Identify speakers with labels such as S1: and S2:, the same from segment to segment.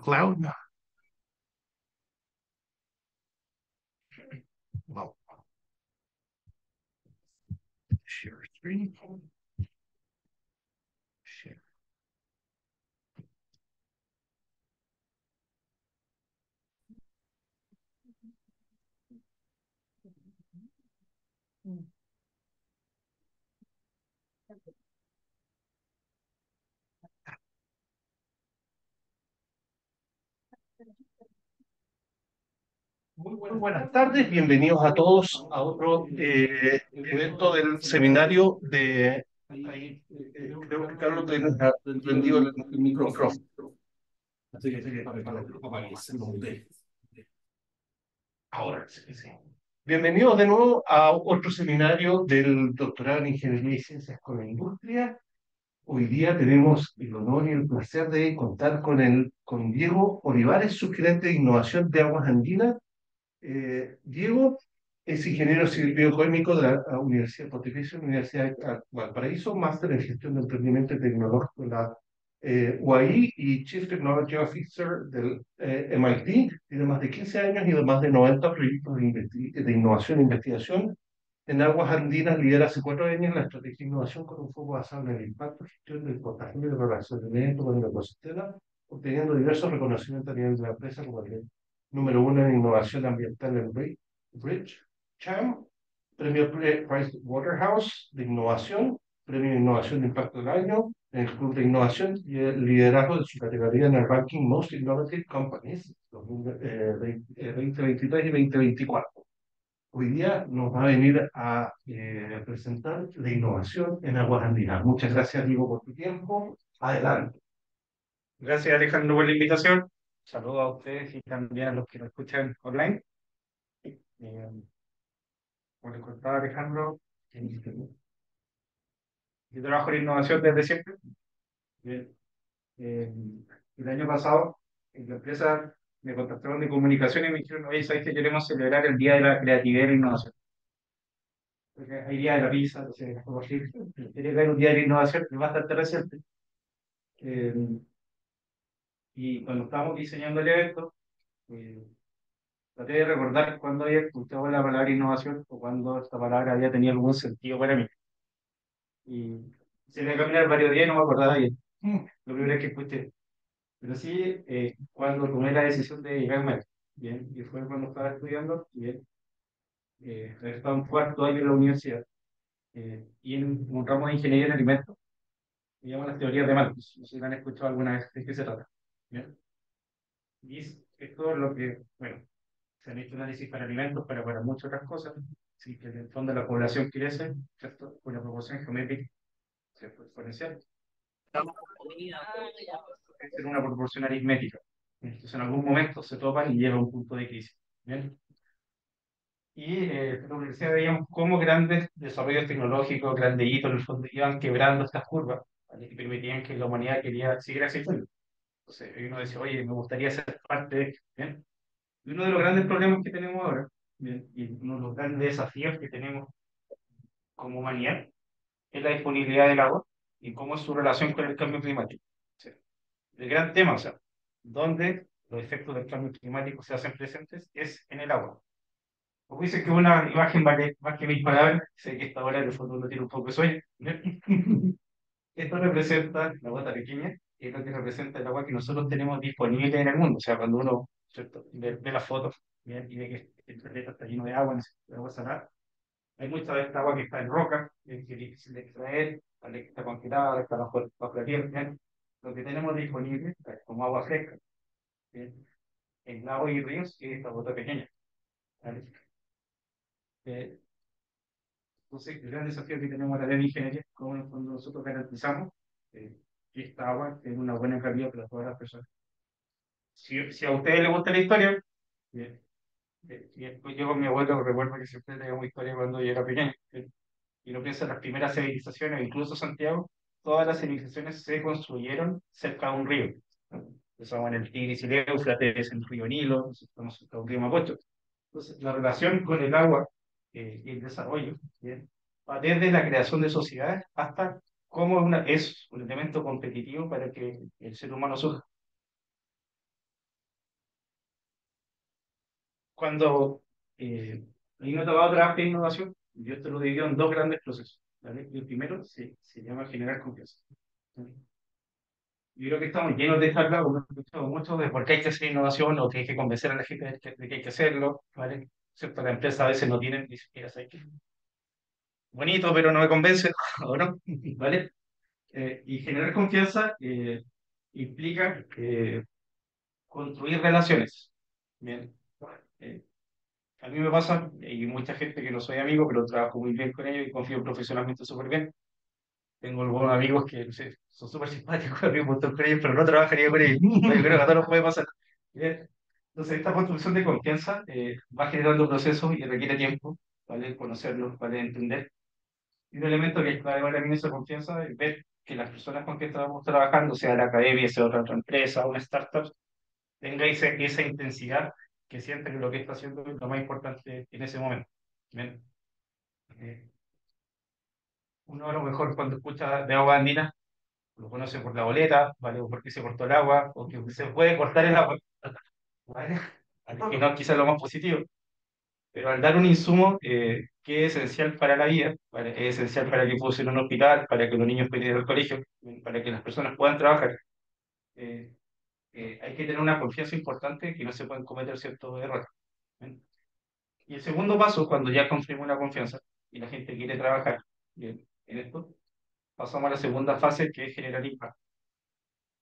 S1: cloud. Well, share screen. Share. Muy buenas tardes, bienvenidos a todos a otro evento del seminario de... Ahí, creo que Carlos te ha prendido el micrófono.
S2: Así que para que lo apagues, lo mutees.
S1: Ahora sí, sí. Bienvenidos de nuevo a otro seminario del doctorado en Ingeniería y Ciencias con la Industria. Hoy día tenemos el honor y el placer de contar con Diego Olivares, subgerente de innovación de Aguas Andinas. Diego es ingeniero civil bioquímico de la Universidad Pontificia Universidad de Valparaíso, máster en gestión de emprendimiento tecnológico de la UAI y Chief Technology Officer del MIT. Tiene más de 15 años y de más de 90 proyectos de innovación e investigación. En Aguas Andinas lidera hace 4 años la estrategia de innovación con un foco basado en el impacto, gestión del portafolio y el relacionamiento con el ecosistema, obteniendo diversos reconocimientos a nivel de la empresa como el número uno en innovación ambiental en Bridge, CHAM, premio Price Waterhouse de innovación, premio de innovación de impacto del año, en el Club de Innovación y el liderazgo de su categoría en el ranking Most Innovative Companies 2023 y 2024. Hoy día nos va a venir a presentar la innovación en Aguas Andinas. Muchas gracias, Diego, por tu tiempo. Adelante.
S2: Gracias, Alejandro, por la invitación. Saludos a ustedes y también a los que nos escuchan online. Eh, Como les contaba Alejandro, yo trabajo en innovación desde siempre. Bien. Eh, el año pasado, en la empresa me contactaron de comunicación y me dijeron, oye, ¿sabes que queremos celebrar el Día de la Creatividad y la Innovación? Porque hay Día de la Pizza, entonces, como así, tiene que haber un Día de la Innovación, que es bastante reciente. Eh, y cuando estábamos diseñando el evento, eh, traté de recordar cuándo había escuchado la palabra innovación o cuándo esta palabra había tenido algún sentido para mí. Y se me caminar varios días y no me acordaba bien. Lo primero que escuché. Pero sí, cuando tomé la decisión de llegar a México, bien, y fue cuando estaba estudiando, bien, estaba en cuarto año en la universidad, y en un ramo de ingeniería en alimentos, se llama las teorías de Malthus. No sé si lo han escuchado alguna vez de qué se trata. Bien. Y esto es lo que, bueno, se han hecho análisis para alimentos, pero para muchas otras cosas. Sí, que en el fondo la población crece, ¿cierto? Con una proporción geométrica, ¿cierto? Exponencial. Es en una proporción aritmética. Entonces, en algún momento se topan y llega a un punto de crisis. ¿Bien? Y en la universidad veíamos cómo grandes desarrollos tecnológicos, grandes hitos, en el fondo, iban quebrando estas curvas, ¿vale? Y permitían que la humanidad quería seguir existiendo. Entonces, uno decía, oye, me gustaría ser parte de esto. ¿Bien? Y uno de los grandes problemas que tenemos ahora, ¿bien? Y uno de los grandes desafíos que tenemos como humanidad es la disponibilidad del agua y cómo es su relación con el cambio climático. O sea, el gran tema, o sea, donde los efectos del cambio climático se hacen presentes es en el agua. Como dice que una imagen vale más que mil palabras, sé que esta hora en el fondo no tiene un poco de sueño. Esto representa la gota pequeña, y es lo que representa el agua que nosotros tenemos disponible en el mundo. O sea, cuando uno, ¿cierto? Ve las fotos, ¿bien? Y ve que el planeta está lleno de agua, de agua salada, hay mucha de esta agua que está en roca, que es difícil de extraer, ¿vale? Que está congelada, está bajo la tierra. ¿Bien? Lo que tenemos disponible como agua fresca, ¿bien? En lagos y ríos, es esta gota pequeña. ¿Vale? Eh, Entonces, el gran desafío que tenemos ahora en ingeniería es cómo en el fondo nosotros garantizamos eh, que esta agua tenga una buena calidad para todas las personas. Si a ustedes les gusta la historia, eh, y después yo con mi abuelo recuerdo que siempre teníamos historia cuando yo era pequeño. Y no pienso en las primeras civilizaciones, incluso Santiago, todas las civilizaciones se construyeron cerca de un río. ¿No? Empezamos en el Tigris y el Éufrates, en el río Nilo, estamos cerca de un río Mapocho. Entonces, la relación con el agua y el desarrollo, ¿bien? Va desde la creación de sociedades hasta cómo es un elemento competitivo para que el ser humano surja. cuando a mí me ha tocado trabajar en innovación, yo esto lo divido en dos grandes procesos. ¿Vale? Y el primero se llama generar confianza. ¿Vale? Yo creo que estamos llenos de charlas, hemos escuchado mucho de por qué hay que hacer innovación o que hay que convencer a la gente de que hay que hacerlo, ¿vale? ¿Cierto? La empresa a veces no tiene ni siquiera sabe qué. Bonito, pero no me convence, ¿o no? ¿Vale? Y generar confianza implica construir relaciones. Bien. Eh, a mí me pasa, y mucha gente que no soy amigo, pero trabajo muy bien con ellos y confío profesionalmente súper bien. Tengo algunos amigos que no sé, son súper simpáticos, amigos un montón con ellos, pero no trabajaría con ellos. Yo creo que a todos nos puede pasar. Bien. Entonces, esta construcción de confianza va generando procesos y requiere tiempo, ¿vale? Conocerlos, ¿vale? Entender. Y un elemento que es clave para mí en esa confianza es ver que las personas con que estamos trabajando, sea la academia, sea otra empresa, una startup, tenga esa intensidad que siente que lo que está haciendo es lo más importante en ese momento. Bien. Eh, Uno a lo mejor cuando escucha de agua andina lo conoce por la boleta, ¿vale? O porque se cortó el agua, o que se puede cortar el agua, ¿vale? Que no es quizás lo más positivo, pero al dar un insumo que es esencial para la vida, ¿vale? Es esencial para que pueda ser un hospital, para que los niños puedan ir al colegio, para que las personas puedan trabajar, eh, hay que tener una confianza importante que no se pueden cometer ciertos errores. ¿Bien? Y el segundo paso, cuando ya construimos una confianza y la gente quiere trabajar bien, en esto, pasamos a la segunda fase que es generar impacto.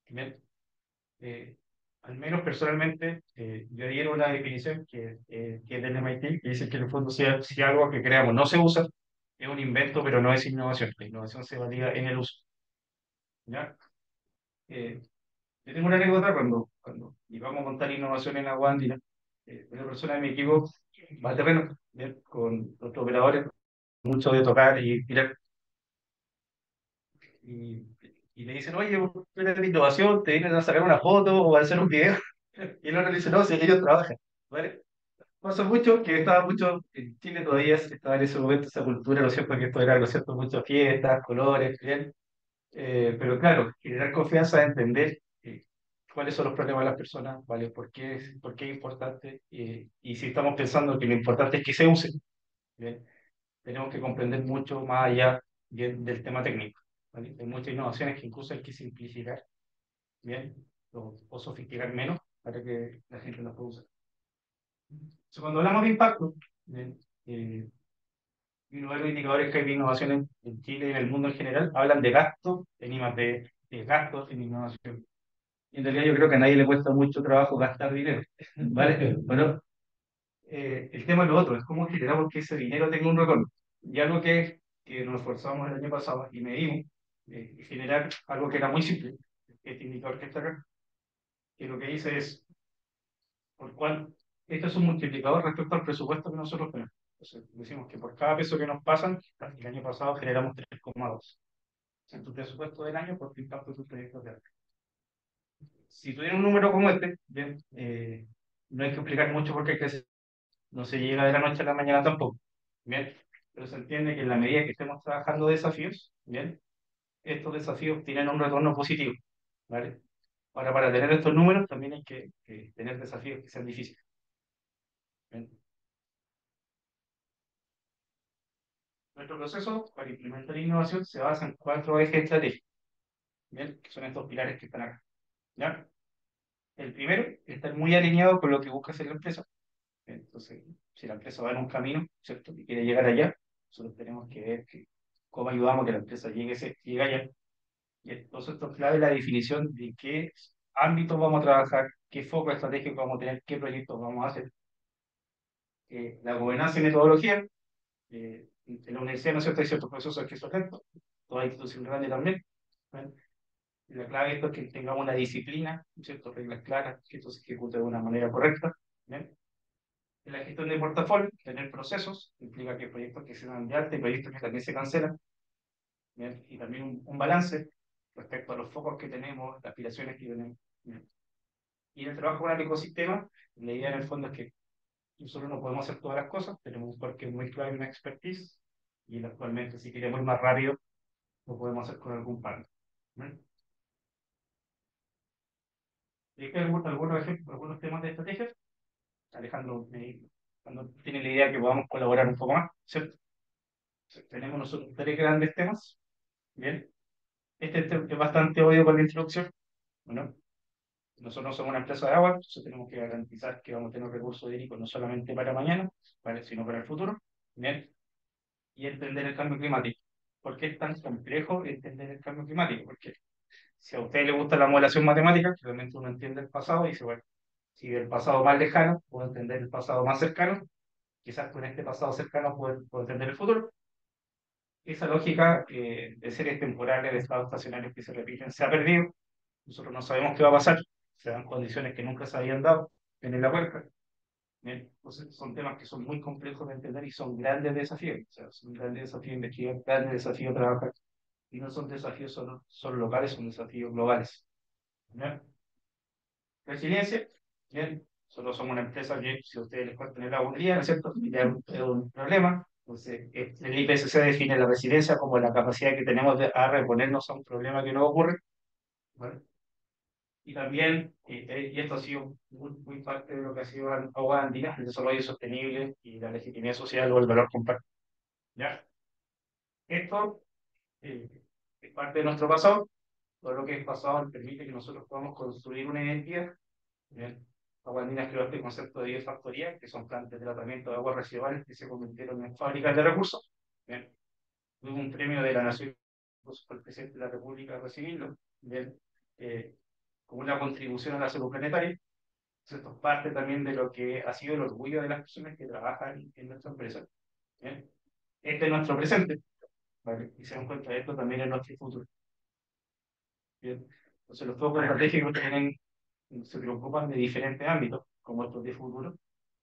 S2: ¿Bien? Eh, Al menos personalmente, yo diera una definición que es del MIT, que dice que en el fondo si algo que creamos no se usa, es un invento, pero no es innovación. La innovación se valida en el uso. ¿Ya? Eh, yo tengo una anécdota cuando íbamos a montar innovación en la Andina, una persona de mi equipo va al terreno, ¿bien? Con los operadores, mucho de tocar y mirar, y, y le dicen, oye, tú eres de innovación, te vienen a sacar una foto o a hacer un video, y el otro le dice, no, si ellos trabajan, ¿vale? Pasa mucho que estaba mucho, en Chile todavía estaba en ese momento esa cultura, ¿no es cierto? Que esto era, ¿no es cierto? Muchas fiestas, colores, bien. Pero claro, generar confianza, entender cuáles son los problemas de las personas, ¿vale? Por qué es importante? Y si estamos pensando que lo importante es que se use, ¿bien? Tenemos que comprender mucho más allá bien, del tema técnico, ¿vale? Hay muchas innovaciones que incluso hay que simplificar, ¿bien? O sofisticar menos para que la gente las pueda usar. Entonces, cuando hablamos de impacto, ¿bien? Y uno de los indicadores que hay de innovación en Chile y en el mundo en general hablan de gastos en I+D, de gastos en innovación. Y en realidad yo creo que a nadie le cuesta mucho trabajo gastar dinero, ¿vale? Bueno, el tema es lo otro, es cómo generamos que ese dinero tenga un retorno. Y algo que nos esforzamos el año pasado y medimos, es generar algo que era muy simple, este indicador que está acá, que lo que dice es por cual esto es un multiplicador respecto al presupuesto que nosotros tenemos. Entonces, decimos que por cada peso que nos pasan, el año pasado generamos 3,2 en tu presupuesto del año por tu impacto de tus proyectos de arte. Si tuviera un número como este, bien, no hay que explicar mucho por qué hay que hacer. No se llega de la noche a la mañana tampoco. Bien, pero se entiende que en la medida que estemos trabajando desafíos, bien, estos desafíos tienen un retorno positivo. ¿Vale? Ahora, para tener estos números también hay que tener desafíos que sean difíciles. ¿Bien? Nuestro proceso para implementar innovación se basa en cuatro ejes estratégicos, ¿bien? Que son estos pilares que están acá. ¿Ya? El primero, estar muy alineado con lo que busca hacer la empresa. Entonces, si la empresa va en un camino, ¿cierto? Y quiere llegar allá, nosotros tenemos que ver cómo ayudamos a que la empresa llegue allá. Y entonces esto es clave la definición de qué ámbitos vamos a trabajar, qué foco estratégico vamos a tener, qué proyectos vamos a hacer. La gobernanza y metodología. En la universidad, ¿no es cierto? Hay ciertos procesos que son lentos, toda institución grande también. ¿Vale? La clave de esto es que tengamos una disciplina, ¿cierto? Reglas claras, que esto se ejecute de una manera correcta. ¿Bien? En la gestión de portafolio, tener procesos, implica que proyectos que se dan de arte, proyectos que también se cancelan, ¿bien? Y también un balance respecto a los focos que tenemos, las aspiraciones que tenemos. ¿Bien? Y en el trabajo con el ecosistema, la idea en el fondo es que nosotros no podemos hacer todas las cosas, tenemos un parque muy claro y una expertise, y actualmente si queremos ir más rápido, lo podemos hacer con algún partner. ¿Bien? ¿Y hay algunos ejemplos, algunos temas de estrategia? Alejandro, cuando tiene la idea que podamos colaborar un poco más, ¿cierto? Tenemos nosotros tres grandes temas, ¿bien? Es bastante obvio con la introducción, bueno, nosotros somos una empresa de agua, entonces tenemos que garantizar que vamos a tener recursos hídricos no solamente para mañana, ¿vale? Sino para el futuro, ¿bien? Y entender el cambio climático. ¿Por qué es tan complejo entender el cambio climático? Porque si a usted le gusta la modelación matemática, realmente uno entiende el pasado y dice, bueno, si del pasado más lejano puedo entender el pasado más cercano, quizás con este pasado cercano puedo entender el futuro. Esa lógica de series temporales, de estados estacionarios que se repiten, se ha perdido. Nosotros no sabemos qué va a pasar. Se dan condiciones que nunca se habían dado en el agua. Bien, entonces son temas que son muy complejos de entender y son grandes desafíos. O sea, son grandes desafíos investigar, grandes desafíos trabajar. Y no son desafíos solo locales, son desafíos globales. ¿Bien? Resiliencia, bien. Solo somos una empresa que, si a ustedes les cortan el agua un día, ¿no es cierto? Ya es un problema. Entonces, el IPCC define la resiliencia como la capacidad que tenemos de a reponernos a un problema que no ocurre. ¿Vale? Y también, y esto ha sido muy parte de lo que ha sido Agua Andina, el desarrollo sostenible y la legitimidad social o el valor compartido. ¿Ya? Esto eh, es parte de nuestro pasado. Todo lo que es pasado permite que nosotros podamos construir una identidad. ¿Bien? Agua Andina creó este concepto de biofactoría, que son plantas de tratamiento de aguas residuales que se convirtieron en fábricas de recursos. ¿Bien? Hubo un premio de la Nación, incluso por el presidente de la República a recibirlo. ¿Bien? Eh, como una contribución a la salud planetaria. Esto es parte también de lo que ha sido el orgullo de las personas que trabajan en nuestra empresa. ¿Bien? Este es nuestro presente, ¿vale? Y se dan cuenta de esto también en nuestro futuro. ¿Bien? Entonces los focos estratégicos tienen, se preocupan de diferentes ámbitos, como estos de futuro.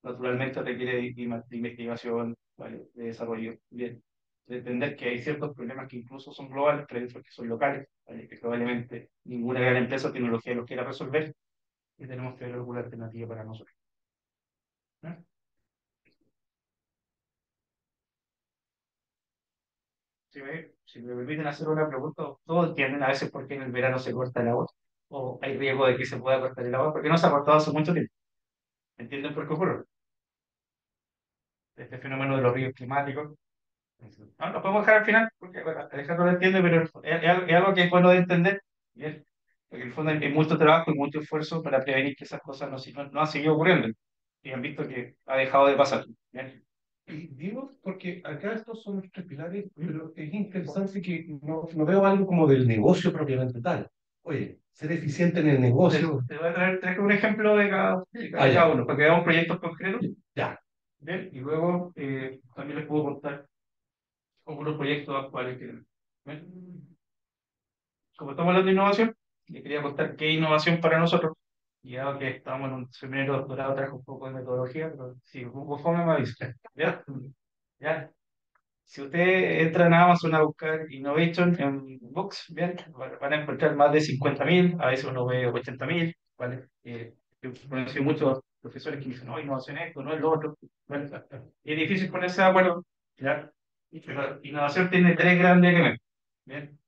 S2: Naturalmente requiere de investigación, ¿vale? De desarrollo. Bien. De entender que hay ciertos problemas que incluso son globales, pero hay otros que son locales, ¿vale? Que probablemente ninguna gran empresa o tecnología los quiera resolver y tenemos que ver alguna alternativa para nosotros. ¿Eh? Si me permiten hacer una pregunta, todos entienden a veces por qué en el verano se corta el agua, o hay riesgo de que se pueda cortar el agua, porque no se ha cortado hace mucho tiempo. ¿Entienden por qué ocurre? Este fenómeno de los ríos climáticos. No, lo podemos dejar al final, porque bueno, Alejandro lo entiende, pero es algo que es bueno de entender. Bien. Porque en el fondo hay mucho trabajo y mucho esfuerzo para prevenir que esas cosas no han seguido ocurriendo. Y han visto que ha dejado de pasar. Bien.
S1: Y digo, porque acá estos son los tres pilares, pero es interesante que no veo algo como del negocio propiamente tal. Oye, ser eficiente en el negocio.
S2: Te voy a traer un ejemplo
S1: Ah,
S2: de cada
S1: ya,
S2: uno, porque veamos proyectos concretos.
S1: ya.
S2: Bien, y luego también les puedo contar algunos proyectos actuales que tenemos. Bien. Como estamos hablando de innovación, les quería contar qué es innovación para nosotros. Y dado que estamos en un seminario de doctorado, traje un poco de metodología, pero si un poco fome me avisa. ¿Ya? ¿Ya? Si ustedes entran a Amazon a buscar Innovation en Books, bien, van a encontrar más de 50.000, a veces uno ve 80.000, ¿vale? Yo he conocido muchos profesores que dicen, no, innovación es esto, no es lo otro. Bueno, es difícil ponerse de acuerdo, ¿ya? Pero innovación tiene tres grandes elementos, ¿bien?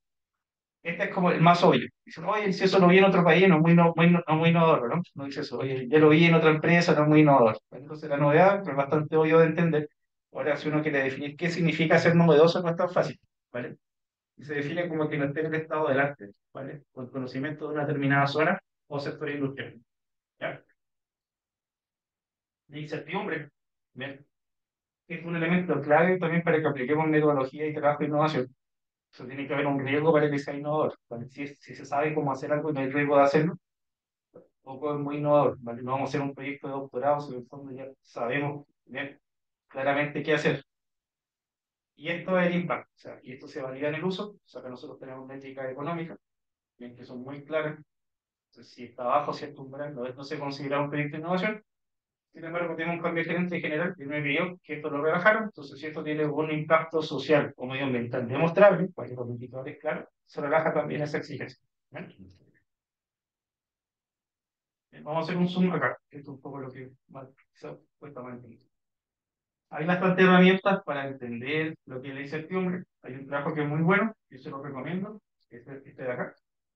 S2: Este es como el más obvio. Dicen, oye, si eso lo vi en otro país, no es muy, no muy innovador, ¿no? No dice eso, oye, ya lo vi en otra empresa, no es muy innovador. Entonces la novedad es bastante obvio de entender. Ahora, si uno quiere definir qué significa ser novedoso, no es tan fácil, ¿vale? Y se define como que no esté en el estado del arte, ¿vale? Con conocimiento de una determinada zona o sector industrial, ¿ya? La incertidumbre, ¿bien? Es un elemento clave también para que apliquemos metodología y trabajo de innovación. Eso tiene que haber un riesgo para que sea innovador, ¿vale? Si se sabe cómo hacer algo y no hay riesgo de hacerlo, poco es muy innovador, ¿vale? No vamos a hacer un proyecto de doctorado si en el fondo ya sabemos bien, claramente qué hacer. Y esto es el impacto, o sea, y esto se valida en el uso, o sea que nosotros tenemos métricas económicas, bien, que son muy claras. Entonces, si está bajo cierto umbral, no se considera un proyecto de innovación. Sin embargo, tiene un cambio de gerente general que me pidió que esto lo rebajaron. Entonces, si esto tiene un impacto social o medioambiental demostrable, cuando los indicadores claros, se relaja también esa exigencia. ¿Bien? Vamos a hacer un zoom acá, que esto es un poco lo que quizá cuesta más entender. Hay bastantes herramientas para entender lo que es la incertidumbre. Hay un trabajo que es muy bueno, yo se lo recomiendo, este de acá,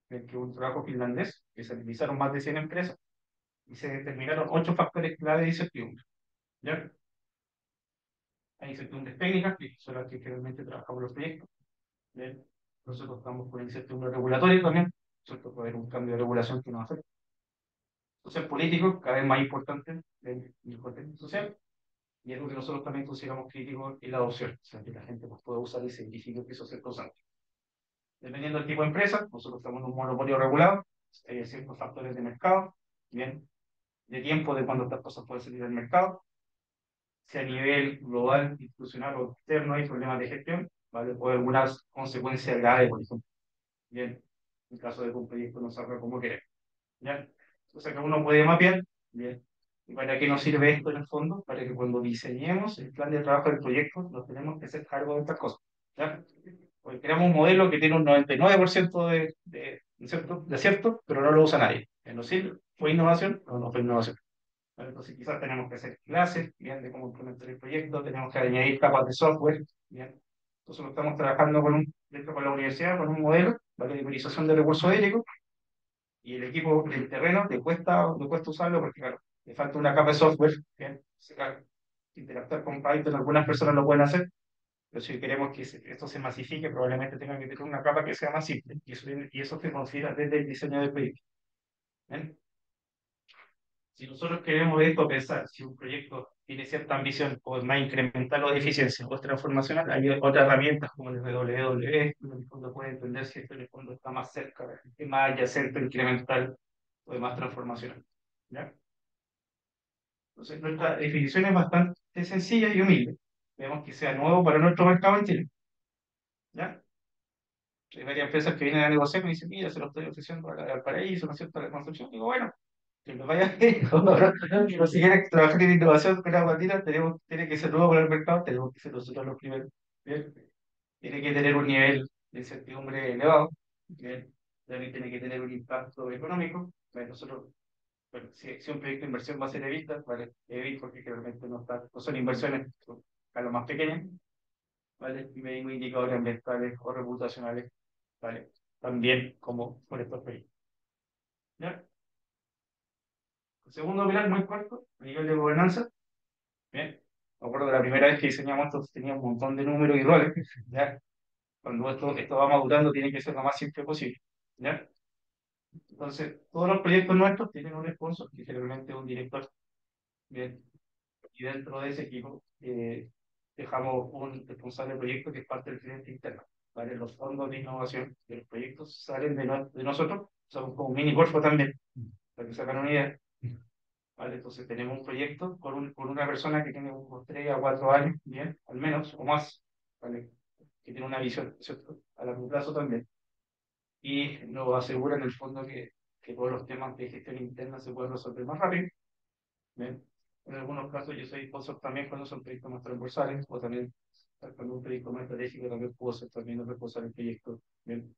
S2: que es un trabajo finlandés, que se realizaron más de 100 empresas. y se determinaron 8 factores clave de incertidumbre. ¿Ya? Hay incertidumbres técnicas, que son las que generalmente trabajamos los proyectos. ¿Bien? Nosotros estamos con incertidumbre regulatoria también, ¿cierto? Puede haber un cambio de regulación que nos afecte. Entonces, político, cada vez más importante el contexto social, y algo que nosotros también consideramos crítico es la adopción, o sea, que la gente pues, pueda usar y se identifique que eso es cierto. Dependiendo del tipo de empresa, nosotros estamos en un monopolio regulado, hay ciertos factores de mercado, bien, de tiempo de cuando estas cosas pueden salir al mercado, si a nivel global, institucional o externo hay problemas de gestión, ¿vale? O algunas consecuencias graves, por ejemplo, bien, en caso de que un proyecto no salga como queremos, ¿ya? O sea que uno puede mapear, bien. ¿Y para qué nos sirve esto en el fondo? Para que cuando diseñemos el plan de trabajo del proyecto, nos tenemos que hacer cargo de estas cosas, ¿ya? Porque creamos un modelo que tiene un 99% de acierto, pero no lo usa nadie. ¿No sirve? ¿Fue innovación? No fue innovación. Bueno, entonces quizás tenemos que hacer clases, bien, de cómo implementar el proyecto, tenemos que añadir capas de software, bien. Entonces lo estamos trabajando dentro con la universidad, con un modelo, ¿vale? De utilización de recursos hídricos, y el equipo del terreno le cuesta usarlo porque, claro, le falta una capa de software, bien. Claro, interactuar con Python, algunas personas lo pueden hacer, pero si queremos que esto se masifique, probablemente tenga que tener una capa que sea más simple, y eso se considera desde el diseño del proyecto. ¿Bien? Si nosotros queremos esto pensar, si un proyecto tiene cierta ambición o es más incremental o de eficiencia o es transformacional, hay otras herramientas como el WWE, que en el fondo puede entender si esto en el fondo está más cerca, es más adyacente, incremental o es más transformacional. ¿Ya? Entonces, nuestra definición es bastante sencilla y humilde. Vemos que sea nuevo para nuestro mercado en Chile. ¿Ya? Hay varias empresas que vienen a negociar y me dicen, mira, se lo estoy ofreciendo al paraíso, ¿no es cierto?, a la construcción. Digo, bueno, que nos vaya bien. Pero si quieren trabajar en innovación con agua tira, tiene que ser nuevo para el mercado, tenemos que ser nosotros los primeros. ¿Bien? Tiene que tener un nivel de incertidumbre elevado. ¿Bien? También tiene que tener un impacto económico. Bueno, nosotros, bueno, si un proyecto de inversión va a ser Evita, ¿vale? Evita porque realmente no son inversiones, son a lo más pequeñas, ¿vale? Y medimos indicadores ambientales o reputacionales, ¿vale? También como por estos proyectos. ¿Ya? El segundo pilar, muy corto, a nivel de gobernanza. Bien, me acuerdo de la primera vez que diseñamos esto, tenía un montón de números y roles, ¿ya? Cuando esto va madurando, tiene que ser lo más simple posible, ¿ya? Entonces, todos los proyectos nuestros tienen un sponsor, que generalmente es un director, ¿bien? Y dentro de ese equipo dejamos un responsable de proyecto que es parte del cliente interno, ¿vale? Los fondos de innovación de los proyectos salen de nosotros, somos como un mini Corfo también, para que se hagan una idea. ¿Vale? Entonces tenemos un proyecto con una persona que tiene unos 3 a 4 años, bien, al menos, o más, ¿vale? Que tiene una visión, ¿cierto? A largo plazo también. Y nos asegura en el fondo que todos los temas de gestión interna se pueden resolver más rápido, ¿bien? En algunos casos yo soy sponsor también cuando son proyectos más transversales, o también cuando un proyecto más estratégico también puedo ser también el responsable del proyecto, ¿bien?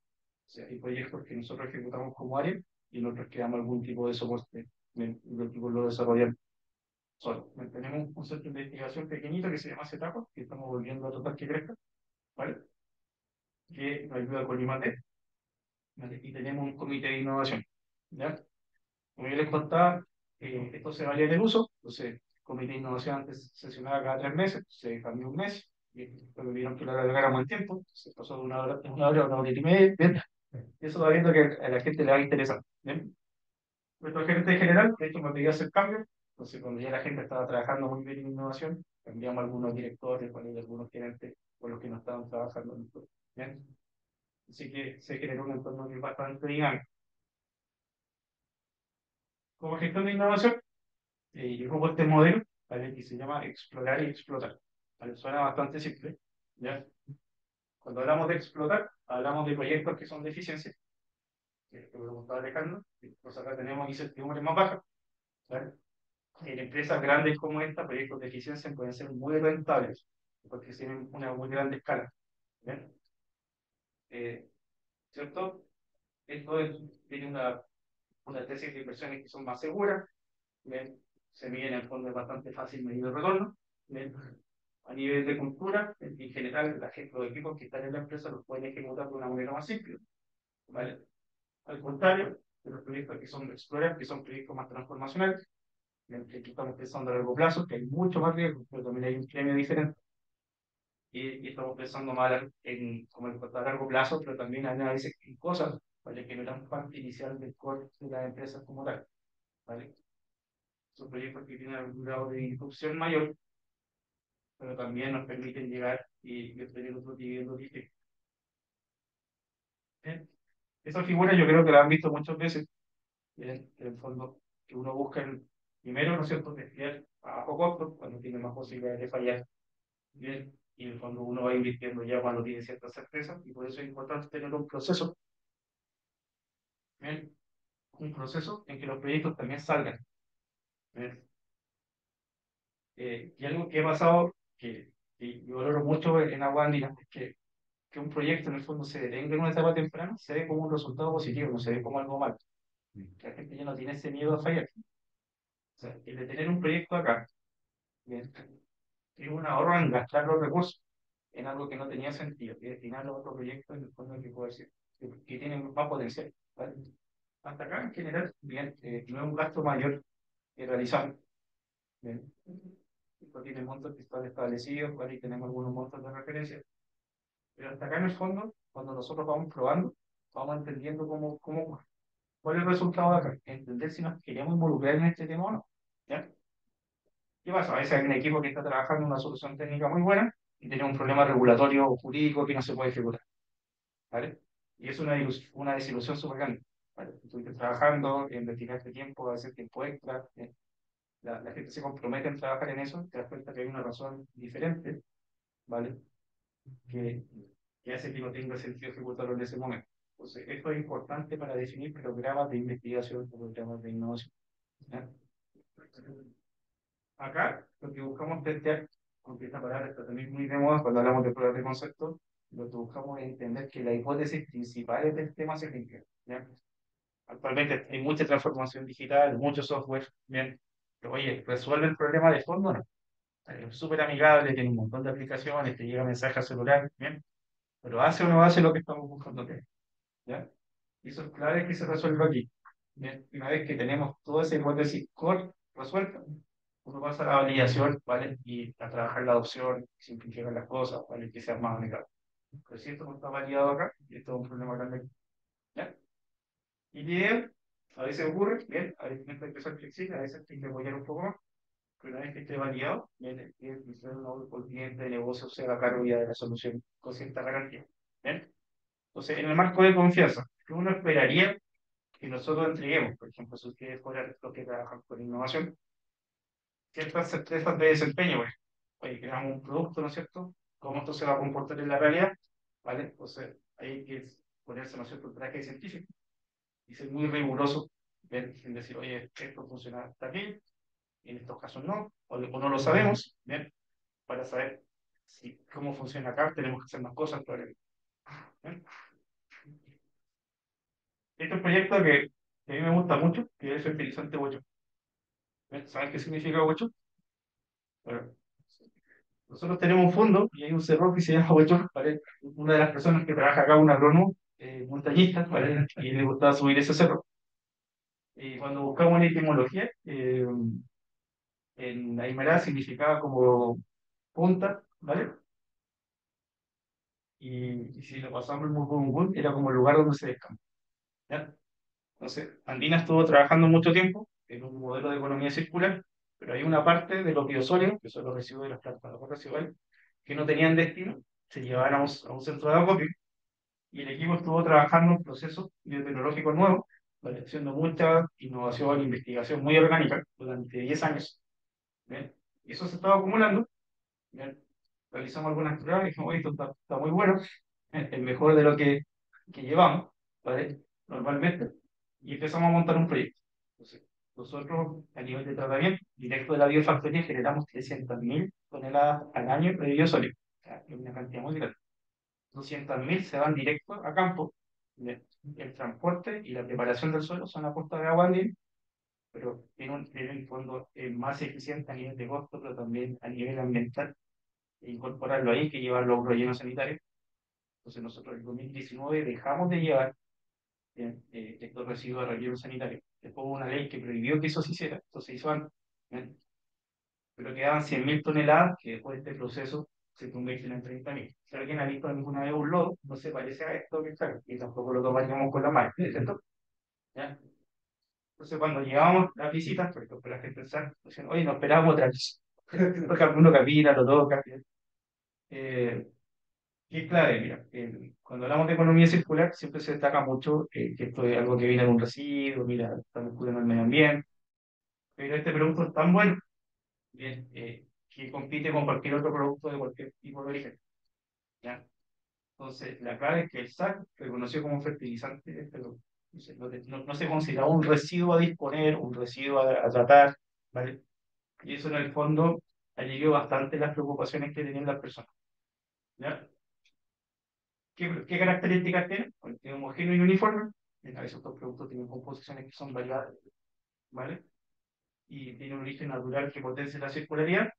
S2: O sea, hay proyectos que nosotros ejecutamos como área y nosotros creamos algún tipo de soporte, ¿bien? Y los equipos lo desarrollan solo. Tenemos un centro de investigación pequeñito que se llama CETACO, que estamos volviendo a tratar que crezca, ¿vale? Que nos ayuda con IMATE, ¿vale? Y tenemos un comité de innovación, ¿ya? Como yo les contaba, esto se varía en el uso, entonces el comité de innovación antes sesionaba cada 3 meses, se cambió un mes, y después me vieron que lo alargáramos el tiempo, se pasó de una hora y media, ¿bien? Eso va viendo que a la gente le va a interesar, ¿bien? Nuestro gerente general, de hecho, me pidió hacer cambios. Entonces, cuando ya la gente estaba trabajando muy bien en innovación, cambiamos algunos directores, algunos gerentes por los que no estaban trabajando en esto. ¿Bien? Así que se generó un entorno que es bastante dinámico. Como gestión de innovación, yo pongo este modelo, ¿vale? Que se llama explorar y explotar. ¿Vale? Suena bastante simple. ¿Ya? Cuando hablamos de explotar, hablamos de proyectos que son de eficiencia, que es lo que preguntaba Alejandro, pues acá tenemos incertidumbre más baja. ¿Vale? En empresas grandes como esta, proyectos de eficiencia pueden ser muy rentables, porque tienen una muy grande escala. ¿Bien? Eh, ¿Cierto? Tiene una tesis de inversiones que son más seguras. ¿Bien? Se mide en el fondo, es bastante fácil medir el retorno. ¿Bien? A nivel de cultura, en general, los equipos que están en la empresa los pueden ejecutar de una manera más simple. ¿Vale? Al contrario, de los proyectos que son de explorar, que son proyectos más transformacionales, en el que estamos pensando a largo plazo, que hay mucho más riesgo, pero también hay un premio diferente. Y estamos pensando más en, como en a largo plazo, pero también hay a veces en cosas, ¿vale? Que no eran parte inicial del core de las empresas como tal, ¿vale? Son proyectos que tienen un grado de disrupción mayor, pero también nos permiten llegar y obtener otro dividendo distinto. ¿Bien? Esa figura yo creo que la han visto muchas veces, ¿bien? En el fondo, que uno busca primero, ¿no es cierto?, testear a bajo costo, cuando tiene más posibilidades de fallar, ¿bien? Y en el fondo uno va invirtiendo ya cuando tiene ciertas certezas, y por eso es importante tener un proceso, ¿bien? Un proceso en que los proyectos también salgan, ¿bien? Y algo que ha pasado, que yo valoro mucho en Agua Andina, es que un proyecto en el fondo se detenga en una etapa temprana, se ve como un resultado positivo, no se ve como algo malo. Que la gente ya no tiene ese miedo a fallar. O sea, el de tener un proyecto acá, ¿bien? Es un ahorro en gastar los recursos en algo que no tenía sentido, y destinarlo a otro proyecto en el fondo que puede ser, que tiene más potencial, ¿vale? Hasta acá, en general, bien, no es un gasto mayor que realizar. Bien. Esto tiene montos que están establecidos, ¿vale? Y tenemos algunos montos de referencia. Pero hasta acá, en el fondo, cuando nosotros vamos probando, vamos entendiendo cuál es el resultado de acá. Entender si nos queremos involucrar en este tema o no. ¿Ya? ¿Qué pasa? A veces hay un equipo que está trabajando en una solución técnica muy buena y tiene un problema regulatorio o jurídico que no se puede ejecutar. ¿Vale? Y es una desilusión súper grande. ¿Vale? Estuviste trabajando, investigaste tiempo, a veces tiempo extra. La gente se compromete en trabajar en eso, te das cuenta que hay una razón diferente, ¿vale? Que, que hace que no tenga sentido ejecutarlo en ese momento. Entonces, esto es importante para definir programas de investigación o programas de innovación. ¿Ya? Acá, lo que buscamos testear, aunque esta palabra está también muy de moda cuando hablamos de pruebas de concepto, lo que buscamos es entender que las hipótesis principales del tema se cumplen. ¿Ya? Actualmente hay mucha transformación digital, mucho software, bien, pero oye, ¿resuelve el problema de fondo? No. Es súper amigable, tiene un montón de aplicaciones, te llega mensaje al celular, bien, pero ¿hace o no hace lo que estamos buscando que? ¿Ya? Y eso es clave que se resuelva aquí. Bien, una vez que tenemos toda esa hipótesis core resuelta, uno pasa a la validación, ¿vale? Y a trabajar la adopción, simplificar las cosas, ¿vale? Que sea más amigable. Pero si esto no está validado acá, y esto es un problema grande, ¿ya? Y bien, a veces ocurre, bien, a veces hay que ser flexible, a veces hay que apoyar un poco más, pero una vez que esté validado, bien, el cliente de negocio se haga cargo ya de la solución con cierta garantía. ¿Bien? Entonces, en el marco de confianza, ¿qué uno esperaría que nosotros entreguemos? Por ejemplo, si ustedes fueran los que trabajan con innovación, ciertas certezas de desempeño, pues. Oye, creamos un producto, ¿no es cierto? ¿Cómo esto se va a comportar en la realidad? ¿Vale? Entonces, hay que ponerse, ¿no es cierto?, el traje científico y ser muy riguroso en decir, oye, esto funciona hasta aquí, en estos casos no, o no lo sabemos, ¿bien? Para saber si, cómo funciona acá, tenemos que hacer más cosas para el, ¿bien? Este es un proyecto que a mí me gusta mucho, que es fertilizante huecho. ¿Bien? ¿Sabes qué significa huecho? Bueno, nosotros tenemos un fondo y hay un cerro que se llama Huecho, ¿vale? Una de las personas que trabaja acá, un agrónomo, montañista, ¿vale? Y le gustaba subir ese cerro. Y cuando buscamos una etimología, en Aymara significaba como punta, ¿vale? Y si lo pasamos en Mucungun, era como el lugar donde se descansa, ¿ya? Entonces, Andina estuvo trabajando mucho tiempo en un modelo de economía circular, pero hay una parte de los biosólidos, que son los residuos de las plantas residuales, que no tenían destino, se llevaban a un centro de acopio, y el equipo estuvo trabajando en procesos biotecnológicos nuevos, ¿vale? Haciendo mucha innovación e investigación muy orgánica durante 10 años. ¿Bien? Y eso se estaba acumulando. ¿Bien? Realizamos algunas pruebas y dijimos, oye, esto está muy bueno, es mejor de lo que llevamos, ¿vale? Normalmente, y empezamos a montar un proyecto. Entonces, nosotros, a nivel de tratamiento directo de la biofactoría, generamos 300.000 toneladas al año de biosólido. O sea, es una cantidad muy grande. 200.000 se van directo a campo. ¿Ya? El transporte y la preparación del suelo son a costa de agua andina, pero tiene un fondo más eficiente a nivel de costo, pero también a nivel ambiental, e incorporarlo ahí que llevarlo a un relleno sanitario. Entonces nosotros en 2019 dejamos de llevar Bien, estos residuos de relleno sanitario. Después hubo una ley que prohibió que eso se hiciera, esto se hizo antes, bien, pero quedaban 100.000 toneladas que después de este proceso se convierten en 30.000. Si alguien ha visto alguna vez un lodo, no se parece a esto que está, y tampoco lo tomaríamos con la mano, ¿cierto? ¿Ya? Entonces, cuando llegábamos a las visitas, por ejemplo, la gente pensaba, decían, oye, no esperábamos otra vez. Porque alguno camina, lo toca. Bien. Eh, y es clave, mira, cuando hablamos de economía circular, siempre se destaca mucho que esto es algo que viene de un residuo, mira, estamos cuidando el medio ambiente, pero este producto es tan bueno, bien, que compite con cualquier otro producto de cualquier tipo de origen. ¿Ya? Entonces, la clave es que el SAC reconoció como fertilizante este producto. Entonces, no se considera un residuo a disponer, un residuo a tratar, ¿vale? Y eso en el fondo alivió bastante las preocupaciones que tenían las personas. ¿Ya? ¿Qué características tiene? Bueno, tiene homogéneo y uniforme. A veces estos productos tienen composiciones que son variadas, ¿vale? Y tiene un origen natural que potencia la circularidad.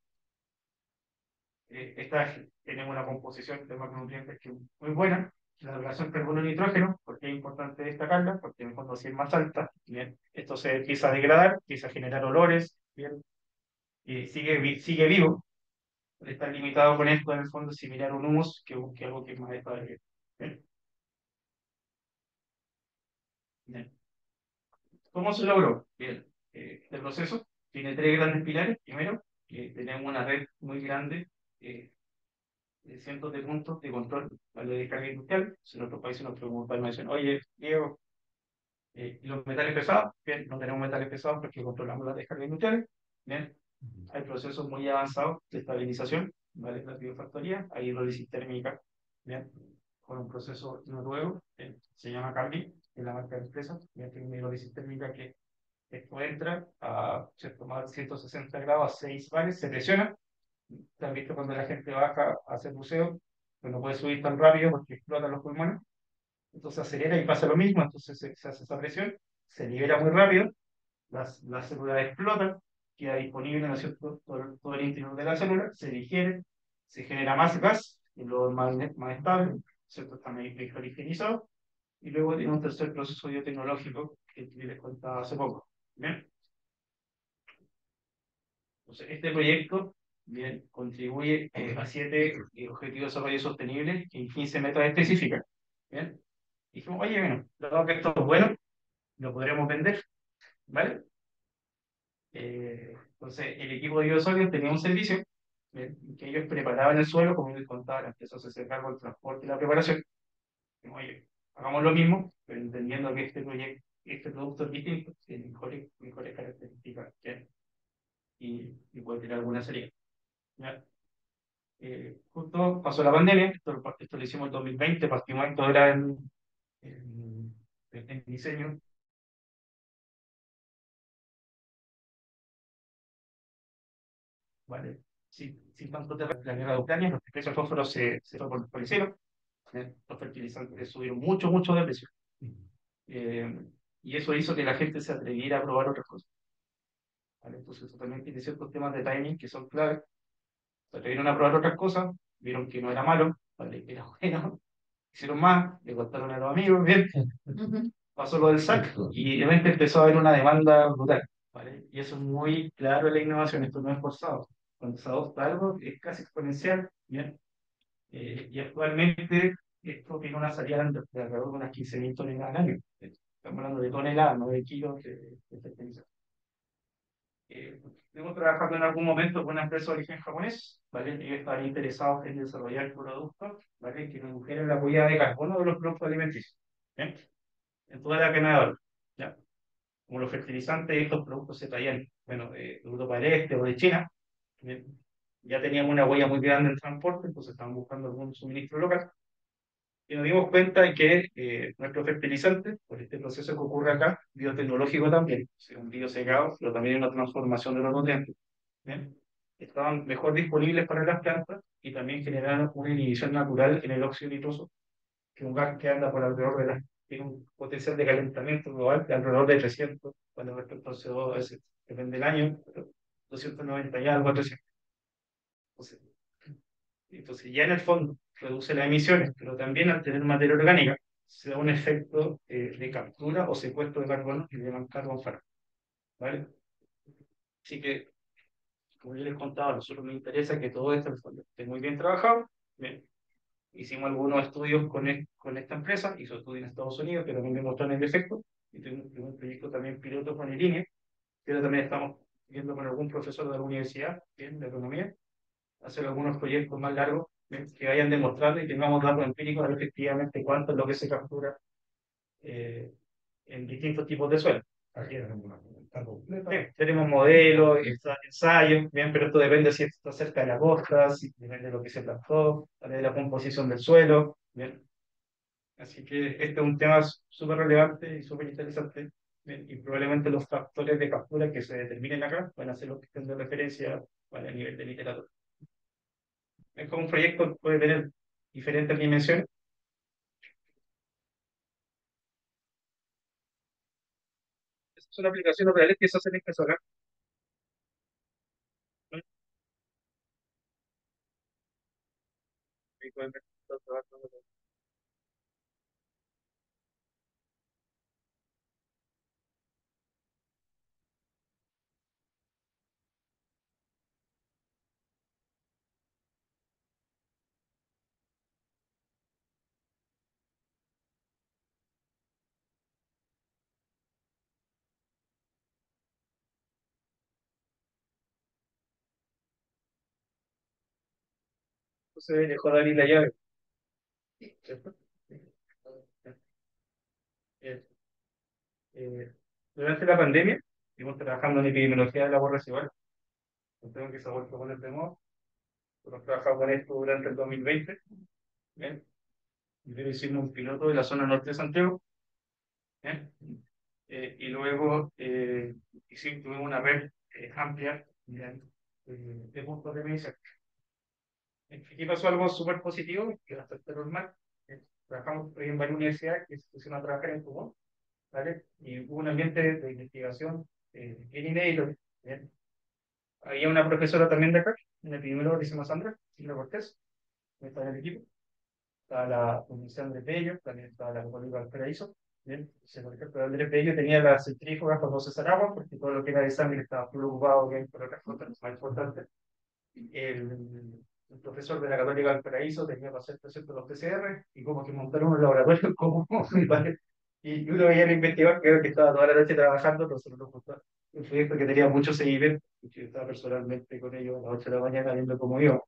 S2: Tenemos una composición de macronutrientes que es muy buena. La relación carbono-nitrógeno, porque es importante destacarla, porque en el fondo si es más alta, bien, esto se empieza a degradar, empieza a generar olores, bien, y sigue vivo. Está limitado con esto, en el fondo, similar a un humus que algo que es más estable. Bien, bien. ¿Cómo se logró? Bien, este proceso tiene tres grandes pilares. Primero, tenemos una red muy grande eh, de cientos de puntos de control, ¿vale? De descarga industrial. Si en otros países nos preocupan, me dicen, oye, Diego, ¿y los metales pesados? Bien, no tenemos metales pesados porque controlamos las descargas industriales. Bien, hay procesos muy avanzados de estabilización, ¿vale? La biofactoría, hay hidrólisis térmica, bien, con un proceso noruego, se llama Cargill, es la marca de empresa, bien, tiene una hidrólisis térmica que esto entra a, ¿cierto? Más de 160 grados a 6 bares, se presiona. ¿Te has visto cuando la gente baja a hacer buceo? Pues no puede subir tan rápido porque explotan los pulmones. Entonces acelera y pasa lo mismo. Entonces se hace esa presión, se libera muy rápido, las células explotan, queda disponible, ¿no es cierto? Todo el interior de la célula, se digiere, se genera más gas, y luego más estable, ¿cierto? Está mejor higienizado. Y luego tiene un tercer proceso biotecnológico que les contaba hace poco. ¿Bien? Entonces, este proyecto bien, contribuye a 7 objetivos de desarrollo sostenible en 15 metas específicas. Bien. Y dijimos, oye, bueno, dado que esto es bueno, lo podremos vender, ¿vale? Entonces, el equipo de biosolios tenía un servicio bien, que ellos preparaban el suelo, como les contaba, la empresa se hacía cargo del transporte y la preparación. Dijimos, oye, hagamos lo mismo, pero entendiendo que este producto es distinto, tiene mejores características, ¿bien? Y puede tener alguna salida. ¿Ya? Justo pasó la pandemia, esto lo hicimos en 2020, partimos esto era en, en diseño, ¿vale? Sin tanto terreno, la guerra de Ucrania, los precios del fósforo se fue por el cielo, los fertilizantes subieron mucho, mucho de precio. Eh, y eso hizo que la gente se atreviera a probar otras cosas, ¿vale? Entonces eso también tiene ciertos temas de timing que son claves. Se atrevieron a probar otras cosas, vieron que no era malo, ¿vale? Que era bueno, hicieron más, le contaron a los amigos, bien. Ujú. Pasó lo del SAC y de repente empezó a haber una demanda brutal, ¿vale? Y eso es muy claro en la innovación, esto no es forzado. Cuando se adopta algo es casi exponencial, ¿bien? Y actualmente esto tiene una salida de alrededor de unas 15.000 toneladas al año. Estamos hablando de toneladas, no de kilos de fertilización. Estuvimos trabajando en algún momento con una empresa de origen japonés, ¿vale? Ellos estaban interesados en desarrollar productos, ¿vale? Que redujeran la huella de carbono de los productos alimenticios, ¿bien? En toda la cadena de valor, ¿ya? Como los fertilizantes, estos productos se traían, bueno, de Europa del Este o de China, ¿bien? Ya teníamos una huella muy grande en transporte, entonces estaban buscando algún suministro local. Y nos dimos cuenta de que nuestro fertilizante, por este proceso que ocurre acá, biotecnológico también, o sea, un biosecado, pero también una transformación de los nutrientes, ¿bien? Estaban mejor disponibles para las plantas y también generaron una inhibición natural en el óxido nitroso, que es un gas que anda por alrededor tiene un potencial de calentamiento global de alrededor de 300, cuando respecto al CO2 a veces depende del año, pero 290 y algo, 300. Entonces, entonces ya en el fondo reduce las emisiones, pero también al tener materia orgánica, se da un efecto de captura o secuestro de carbono que le llaman carbon farm, ¿vale? Así que, como yo les contaba, a nosotros nos interesa que todo esto esté muy bien trabajado. Bien, hicimos algunos estudios con esta empresa, hizo estudios en Estados Unidos, que también demostraron el efecto, y tuvimos un proyecto también piloto con el INE, que ahora también estamos viendo con algún profesor de la universidad, bien, de economía, hacer algunos proyectos más largos, bien, que vayan demostrando y tengamos datos empíricos de efectivamente cuánto es lo que se captura eh, en distintos tipos de suelos.
S1: Aquí tenemos una está completa.
S2: Sí, tenemos modelos, ensayos, bien, pero esto depende si está cerca de la costa, si depende de lo que se plantó, de la composición del suelo, bien. Así que este es un tema súper relevante y súper interesante, bien, y probablemente los factores de captura que se determinen acá van a ser los que estén de referencia, ¿vale? A nivel de literatura. Es como un proyecto que puede tener diferentes dimensiones. Es una aplicación real que se hace en este solar. ¿No? Y pueden ver todo el trabajo. Entonces dejó David la llave. ¿Cierto? Eh, eh, Durante la pandemia, estuvimos trabajando en epidemiología del agua residual. No tengo que se ha vuelto a poner de moda. Hemos trabajado con esto durante el 2020. ¿Bien? Primero hicimos un piloto de la zona norte de Santiago. ¿Bien? Y luego tuvimos una red amplia, ¿bien? De puntos de medición. Aquí pasó algo súper positivo, que era bastante normal. Trabajamos en varias universidades que se pusieron a trabajar en común, ¿vale? Y hubo un ambiente de investigación bien inédito. ¿Bien? Había una profesora también de acá, una epidemióloga que se llama Sandra Cortés, que está en el equipo. Estaba la Universidad Andrés Bello, también estaba la Católica Valparaíso. Bien, entonces, por ejemplo, Andrés Bello tenía las centrífugas para procesar agua, porque todo lo que era de sangre estaba preocupado bien por otras cosas más importantes. El profesor de la Católica del Paraíso tenía que hacer presente los PCR y como que montaron un laboratorio como ¿vale? Y uno veía al investigador que estaba toda la noche trabajando, nosotros nos gustó un proyecto que tenía mucho seguimiento, yo estaba personalmente con ellos a las 8 de la mañana viendo cómo iba.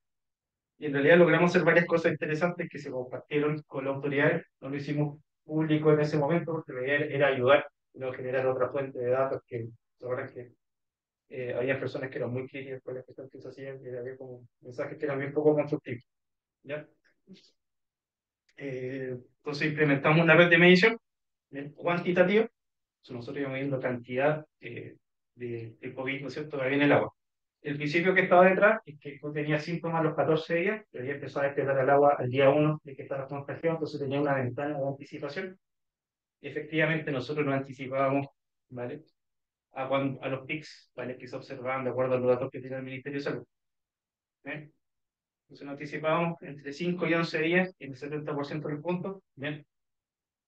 S2: Y en realidad logramos hacer varias cosas interesantes que se compartieron con las autoridades, no lo hicimos público en ese momento porque la idea era ayudar, no generar otra fuente de datos que, ahora que había personas que eran muy críticas con la cuestión que se hacían y había como mensajes que eran bien poco constructivos. ¿Ya? Entonces implementamos una red de medición cuantitativa. Nosotros íbamos midiendo cantidad de COVID, ¿no es cierto?, que había en el agua. El principio que estaba detrás es que tú tenías síntomas a los 14 días, pero ya empezaba a despegar el agua al día 1 de que estaba contagiado, entonces tenía una ventana de anticipación. Y efectivamente nosotros nos anticipábamos, ¿vale? A los pics, ¿vale? Que se observaban de acuerdo a los datos que tiene el Ministerio de Salud. ¿Eh? Entonces nos anticipábamos entre 5 y 11 días en el 70% del punto. Bien,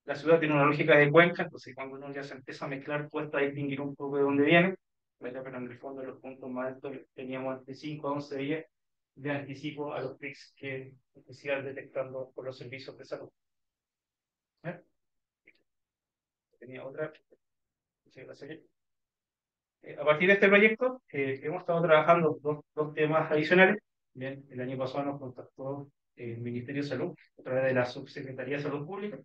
S2: la ciudad tiene una lógica de cuenca, entonces cuando uno ya se empieza a mezclar, cuesta distinguir un poco de dónde viene, ¿verdad? Pero en el fondo los puntos más altos teníamos entre 5 a 11 días de anticipo a los pics que se iban detectando por los servicios de salud. ¿Eh? Tenía otra. Sí, la serie. A partir de este proyecto, hemos estado trabajando dos temas adicionales. Bien, el año pasado nos contactó el Ministerio de Salud a través de la Subsecretaría de Salud Pública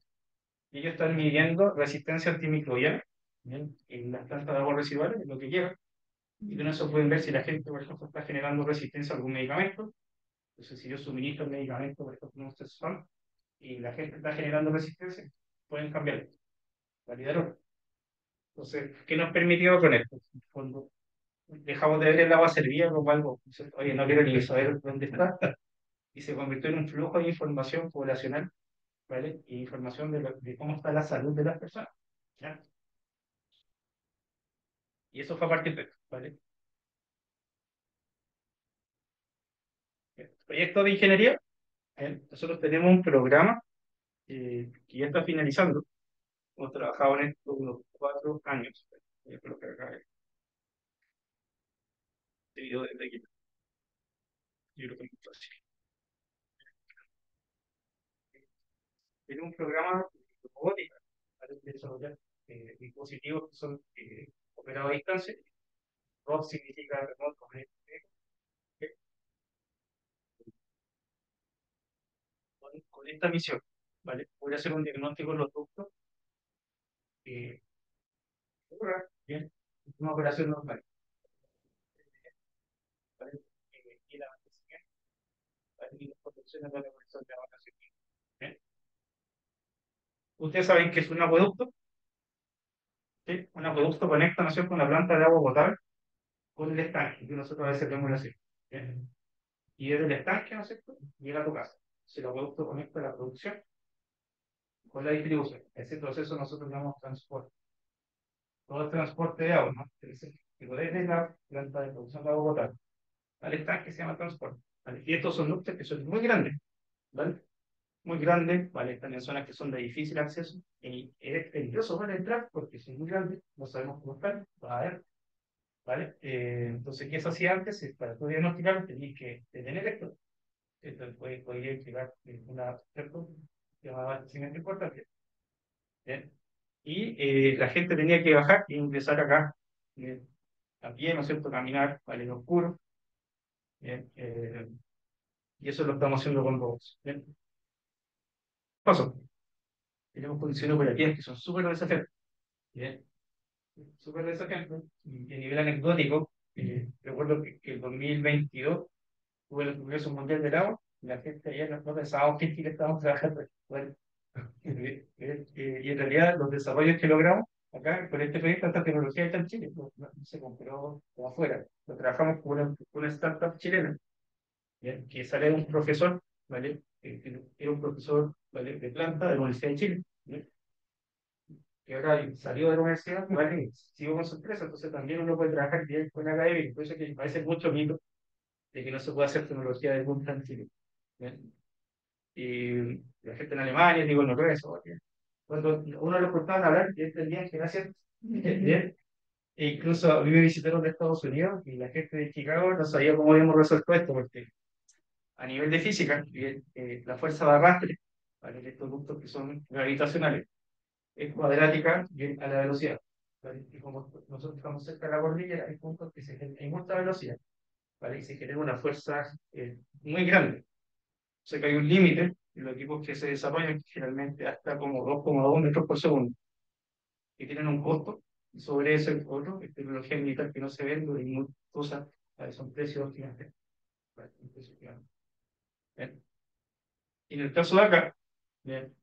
S2: y ellos están midiendo resistencia antimicrobiana, bien, en las plantas de aguas residuales, en lo que lleva. Y con eso pueden ver si la gente, por ejemplo, está generando resistencia a algún medicamento. Entonces, si yo suministro el medicamento, por ejemplo, un son y la gente está generando resistencia, pueden cambiarlo, validarlo. Entonces, ¿qué nos permitió con esto? En el fondo, dejamos de ver el agua servida como algo, oye, no quiero ni saber dónde está, y se convirtió en un flujo de información poblacional, ¿vale? Y información de cómo está la salud de las personas, ¿ya? Y eso fue a partir de esto, ¿vale? Proyecto de ingeniería, nosotros tenemos un programa que ya está finalizando. Hemos trabajado en esto unos 4 años. Yo creo que acá este video desde aquí. Yo creo que es muy fácil. Es un programa de robótica para desarrollar dispositivos que son operados a distancia. ROV significa remote operating con esta misión, ¿vale? Voy a hacer un diagnóstico en los ductos, eh, bien, una operación normal, ¿vale? Y el abastecimiento, ¿vale? Y las protecciones de la conexión de evacuación. ¿Bien? Ustedes saben que es un acueducto, ¿sí? Un acueducto conecta, ¿no es cierto?, una planta de agua potable con el estanque, que nosotros a veces vemos así. ¿Bien? Y desde el estanque, ¿no es cierto?, llega a tu casa. Si el acueducto conecta la producción con la distribución. Ese proceso nosotros llamamos transporte. Todo el transporte de agua, ¿no? Que lo desde la planta de producción de agua potable al estanque se llama transporte. ¿Vale? Y estos son ductos que son muy grandes, ¿vale? Muy grandes, ¿vale? Están en zonas que son de difícil acceso y es peligroso para entrar porque son muy grandes, no sabemos cómo están, va a ver, ¿vale? Entonces, ¿qué se hacía antes? Para tu diagnosticar tenías que detener esto. Esto podría llegar una, ¿cierto? Llamada abastecimiento importante. ¿Bien? Y la gente tenía que bajar y ingresar acá, ¿bien? A pie, ¿no es cierto? Caminar, ¿vale? En oscuro, ¿bien? Y eso lo estamos haciendo con robots. ¿Bien? Paso. Tenemos condiciones operativas que son súper desafiantes. ¿Bien? Súper desafiantes. Y a nivel anecdótico, recuerdo que el 2022 tuve el Congreso Mundial del Agua y la gente ayer no pensábamos que en Chile estábamos trabajando. Bueno, y en realidad los desarrollos que logramos acá con este proyecto, esta tecnología está en Chile, no se compró como afuera. Lo trabajamos con una startup chilena, ¿bien? Que sale de un profesor, ¿vale? Que era un profesor, ¿vale? De planta de la Universidad de Chile, ¿bien? Que ahora salió de la universidad, ¿vale? Sigo con su empresa, entonces también uno puede trabajar bien con académico, por eso que parece mucho mito de que no se puede hacer tecnología de punta en Chile. ¿Bien? Y la gente en Alemania, digo, no creo eso. ¿Bien? Cuando uno lo escuchaba hablar, yo entendía que era cierto. ¿Bien? E incluso a mí me visitaron de Estados Unidos y la gente de Chicago no sabía cómo habíamos resuelto esto, porque a nivel de física, bien, la fuerza de arrastre, ¿vale? De estos ductos que son gravitacionales, es cuadrática bien, a la velocidad. ¿Vale? Y como nosotros estamos cerca de la cordillera, hay puntos que hay mucha velocidad, ¿vale? Y se genera una fuerza muy grande. O sea que hay un límite en los equipos que se desarrollan generalmente hasta como 2,2 metros por segundo, que tienen un costo, y sobre ese otro, es tecnología militar que no se vende y muy cosas, ¿vale? Son precios gigantes. ¿Vale? Son precios gigantes. ¿Bien? Y en el caso de acá, ¿bien?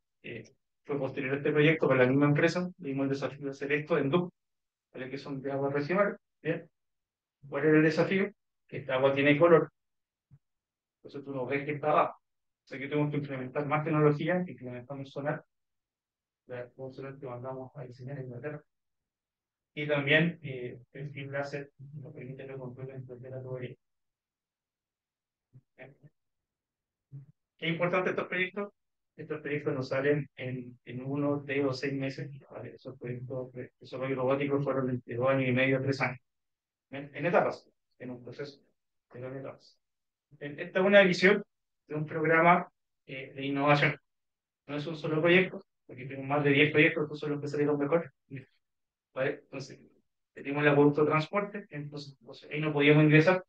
S2: Fue posterior a este proyecto para la misma empresa, dimos el desafío de hacer esto en DUC, ¿vale? Que son de agua residual. ¿Bien? ¿Cuál era el desafío? Que esta agua tiene color, entonces tú no ves que está abajo. O sea que tenemos que implementar más tecnología, implementamos sonar, un sonar que mandamos a diseñar en Inglaterra, y también el film láser nos permite el control de la tubería. ¿Qué es importante estos proyectos? Estos proyectos nos salen en 1, 2 o 6 meses. ¿Vale? Esos proyectos de desarrollo robótico fueron entre 2 años y medio, 3 años. En etapas, en un proceso, pero en etapas. Esta es una visión de un programa de innovación. No es un solo proyecto, porque tenemos más de 10 proyectos, estos son los que salieron mejor. ¿Vale? Entonces, tenemos el acueducto de transporte, entonces ahí no podíamos ingresar,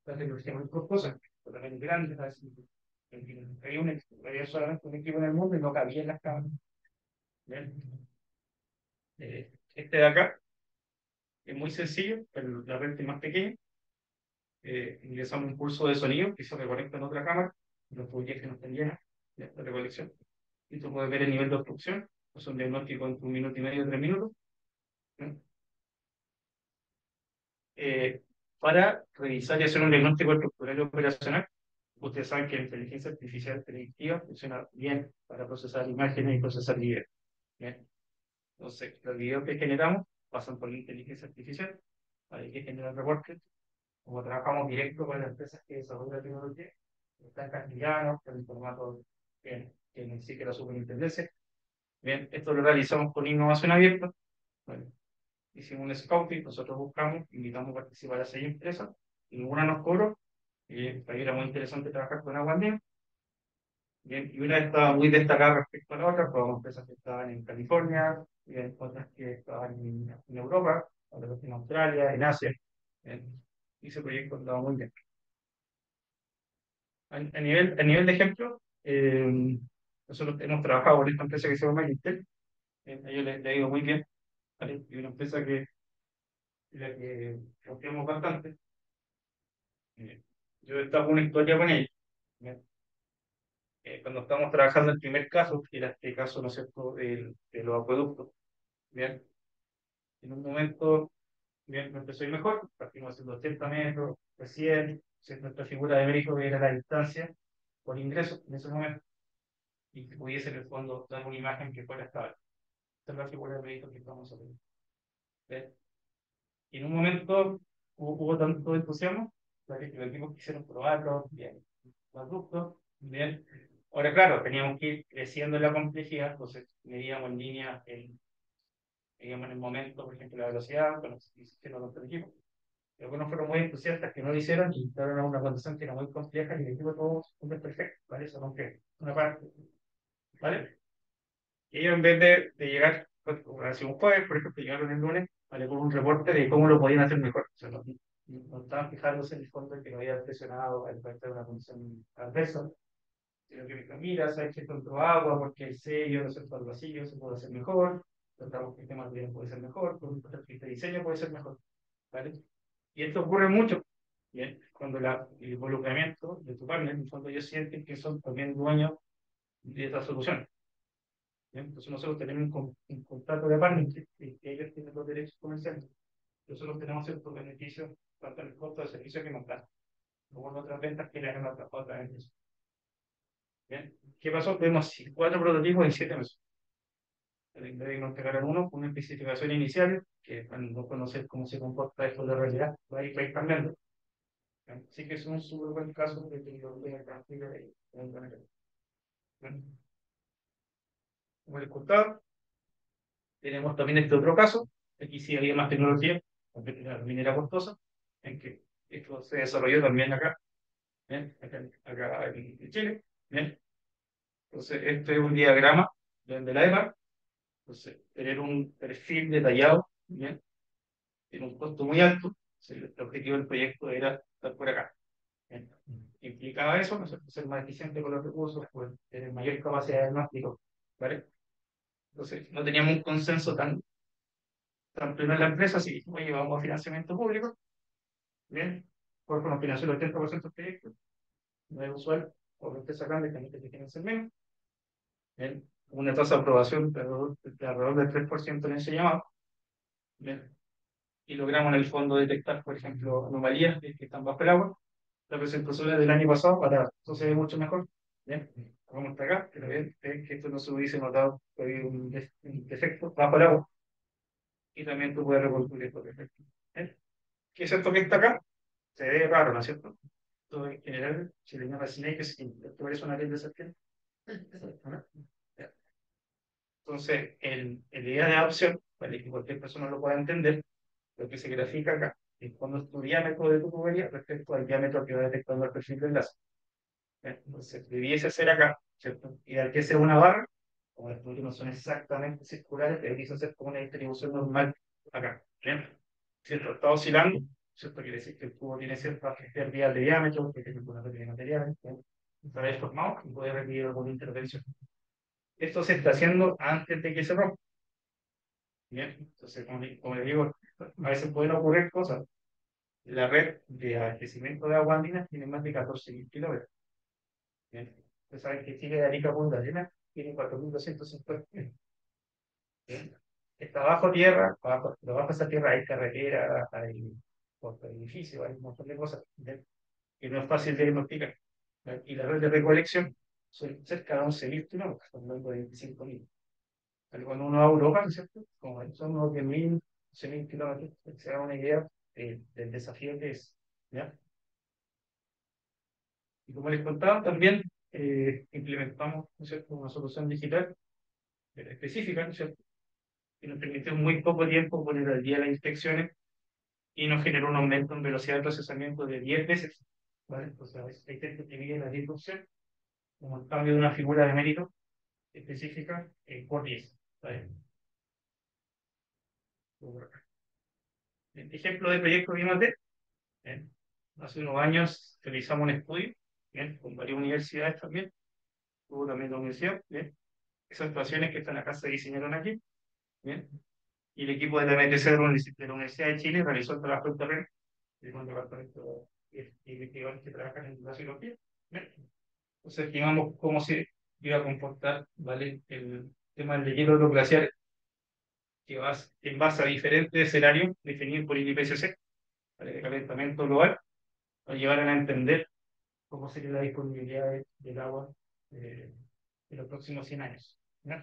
S2: la tecnología muy costosa, pero también grande, había solamente un equipo en el mundo y no cabía en las cámaras. ¿Bien? Este de acá es muy sencillo, pero la red es más pequeña. Ingresamos un pulso de sonido que se reconecta en otra cámara, los tuberías que no están llenas de recolección. Y tú puedes ver el nivel de obstrucción, es un diagnóstico en 1 minuto y medio, 3 minutos. ¿Bien? eh, para revisar y hacer un diagnóstico estructural y operacional. Ustedes saben que la inteligencia artificial predictiva funciona bien para procesar imágenes y procesar videos. Bien. Entonces, los videos que generamos pasan por la inteligencia artificial, hay que generar reportes. Como trabajamos directo con las empresas que desarrollan la tecnología, está en castellano, está en formato bien, que ni siquiera superintendencia. Bien, esto lo realizamos con innovación abierta. Bueno, hicimos un scouting, nosotros buscamos, invitamos a participar a 6 empresas, ninguna nos cobró, ahí era muy interesante trabajar con Agua Andina. Bien, y una estaba muy destacada respecto a la otra, probamos empresas que estaban en California, bien, otras que estaban en Europa, otras en Australia, en Asia. Bien, y ese proyecto andaba muy bien. A nivel de ejemplo, nosotros hemos trabajado con esta empresa que se llama Intel, a ellos les ha ido muy bien, ¿vale? Y una empresa en la que confiamos bastante. Eh, yo estaba una historia con ellos. ¿Bien? Cuando estábamos trabajando el primer caso, que era este caso, ¿no es cierto?, de los acueductos. Bien, en un momento, bien, me empezó a ir mejor, partimos haciendo 80 metros, recién, nuestra figura de médico era la distancia por ingreso en ese momento, y que pudiese en el fondo dar una imagen que fuera estable. Esa es la figura de médico que estamos haciendo. ¿Bien? Y en un momento hubo tanto entusiasmo, ¿vale?, que los equipos quisieron probarlo, bien, los ductos, bien. Ahora, claro, teníamos que ir creciendo en la complejidad, entonces medíamos en línea medíamos en el momento, por ejemplo, la velocidad, con los equipos. Algunos fueron muy entusiastas que no lo hicieron y entraron a una condición que era muy compleja y el equipo todo un perfecto, ¿vale? Eso no que una parte, ¿vale? Y ellos en vez de llegar, pues, como hace un jueves, por ejemplo, llegaron el lunes, ¿vale?, con un reporte de cómo lo podían hacer mejor. O sea, no estaban fijándose en el fondo de que no había presionado al parte de una condición adversa, sino que me dijeron, mira, sabes que esto entró agua porque el sello, no sé, el vacío se puede hacer mejor, tratamos que el tema también puede ser mejor, con este diseño puede ser mejor, ¿vale? Y esto ocurre mucho, ¿bien? Cuando el involucramiento de tu partner, en el fondo ellos sienten que son también dueños de esta solución. ¿Bien? Entonces nosotros tenemos un contrato de partnership que ellos tienen los derechos comerciales. Nosotros tenemos ciertos beneficios, tanto en el costo de servicio que nos dan, como en otras ventas que le hagan a otras empresas. ¿Bien? ¿Qué pasó? Tuvimos 4 prototipos en 7 meses. Nos entregaron uno con una especificación inicial, que al no conocer cómo se comporta esto en la realidad, va a ir cambiando. Así que es un súper buen caso de tecnología transferida de como les contaba, tenemos también este otro caso. Aquí sí había más tecnología, aunque la minera costosa, en que esto se desarrolló también acá, ¿bien? Acá en Chile. ¿Bien? Entonces, este es un diagrama de la EMA. Entonces, tener un perfil detallado, ¿bien?, tiene un costo muy alto. El objetivo del proyecto era estar por acá. ¿Bien? Implicaba eso, ¿no? Ser más eficiente con los recursos, pues, tener mayor capacidad de diagnóstico, ¿vale? Entonces, no teníamos un consenso tan pleno en la empresa, así que oye, vamos a financiamiento público, ¿bien? Porque nos financió el 80% del proyecto, no es usual, o empresas grandes también te financian menos, ¿bien? Una tasa de aprobación de alrededor del 3% en ese llamado, ¿bien? Y logramos en el fondo detectar, por ejemplo, anomalías que están bajo el agua. La presentación del año pasado para eso se ve mucho mejor. Bien, vamos hasta acá, pero bien, ven que esto no se hubiese notado que había un defecto bajo el agua y también tú puedes reconstruir estos defectos. ¿Bien? ¿Qué es esto que está acá? Se ve raro, ¿no es cierto? Todo en general se le llama snake skin. ¿Esto es una piel de serpiente? ¿No? Ya. Entonces, en la idea de adopción, para que cualquier persona lo pueda entender, lo que se grafica acá es cuando es tu diámetro de tu tubería respecto al diámetro que va detectando el perfil de enlace. Entonces, debiese ser acá, ¿cierto? Y al que sea una barra, como las tuyas no son exactamente circulares, debiese ser como una distribución normal acá. ¿Bien? ¿Cierto? Está oscilando, ¿cierto? Quiere decir que el tubo tiene cierta pérdida de diámetro, que tiene una pérdida de materiales, ¿bien? Está deformado y puede requerir alguna intervención. Esto se está haciendo antes de que se rompa. ¿Bien? Entonces, como les digo, a veces pueden ocurrir cosas. La red de abastecimiento de agua andina tiene más de 14.000 kilómetros. Bien. Ustedes saben que Chile de Arica a Punta Arenas tiene 4.250 kilómetros. Bien. Está bajo tierra, debajo de esa tierra hay carretera, hay edificios, hay un montón de cosas, bien, que no es fácil de diagnosticar. Bien. Y la red de recolección son cerca de 11.000 kilómetros, estamos hablando de 25.000. Cuando uno va a Europa, ¿no es cierto? Como son unos 10.000, 11.000 kilómetros, para que se haga una idea del desafío que es. ¿Ya? Y como les contaba también, implementamos, ¿no es cierto?, una solución digital específica, ¿no es cierto?, que nos permitió en muy poco tiempo poner al día las inspecciones y nos generó un aumento en velocidad de procesamiento de 10 veces. ¿Vale? Entonces, hay textos que miden la disrupción como el cambio de una figura de mérito específica por 10. ¿Vale? Ejemplo de proyecto de I+D. ¿Eh? Hace unos años realizamos un estudio, ¿bien?, con varias universidades también, hubo también la universidad, ¿bien?, esas actuaciones que están acá se diseñaron aquí, ¿bien?, y el equipo de la MTC de la Universidad de Chile realizó el trabajo en terreno, de un departamento de investigadores que trabajan en la cirugía, ¿bien? Entonces estimamos cómo se iba a comportar, ¿vale?, el tema del hielo de los glaciares, que va en base a diferentes escenarios definidos por el IPCC, ¿vale?, de calentamiento global, nos llevaron a entender cómo sería la disponibilidad del agua eh, en los próximos 100 años. ¿No?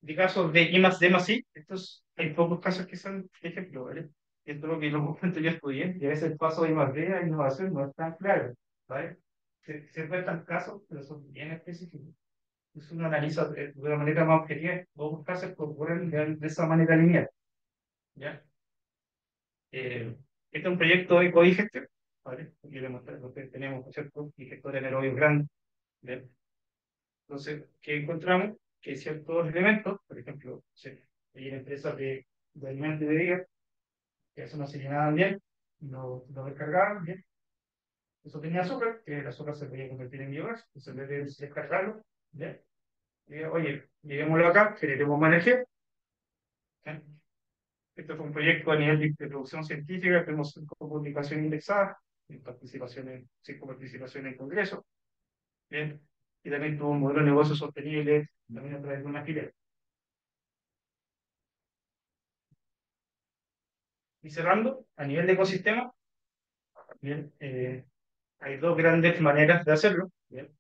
S2: De casos de I más D más I, estos, hay pocos casos que son ejemplo, ¿vale? Esto es lo que en los momentos yo estudié, y a veces el paso de I más D a innovación no es tan claro, ¿vale? Se encuentran casos, pero son bien específicos. Entonces uno analiza de una manera más objetiva, pocos casos que ocurren de esa manera lineal, ¿ya? Este es un proyecto de codigestión, ¿vale? Aquí le mostré lo que tenemos, ¿no es cierto? Digestores anaerobios grandes, ¿bien? Entonces, ¿qué encontramos? Que hay ciertos elementos, por ejemplo, sí, hay empresas de alimentos y bebidas que eso no se llenaban bien, no descargaban bien. Eso tenía azúcar, que el azúcar se podía convertir en biogás, entonces en vez de descargarlo, ¿bien? Oye, llevémoslo acá, generemos más energía. ¿Bien? Este fue un proyecto a nivel de producción científica, tenemos 5 publicaciones indexadas, cinco participaciones en congresos, ¿bien? Y también tuvo un modelo de negocio sostenible también a través de una filial. Y cerrando, a nivel de ecosistema, bien, hay dos grandes maneras de hacerlo. Bien.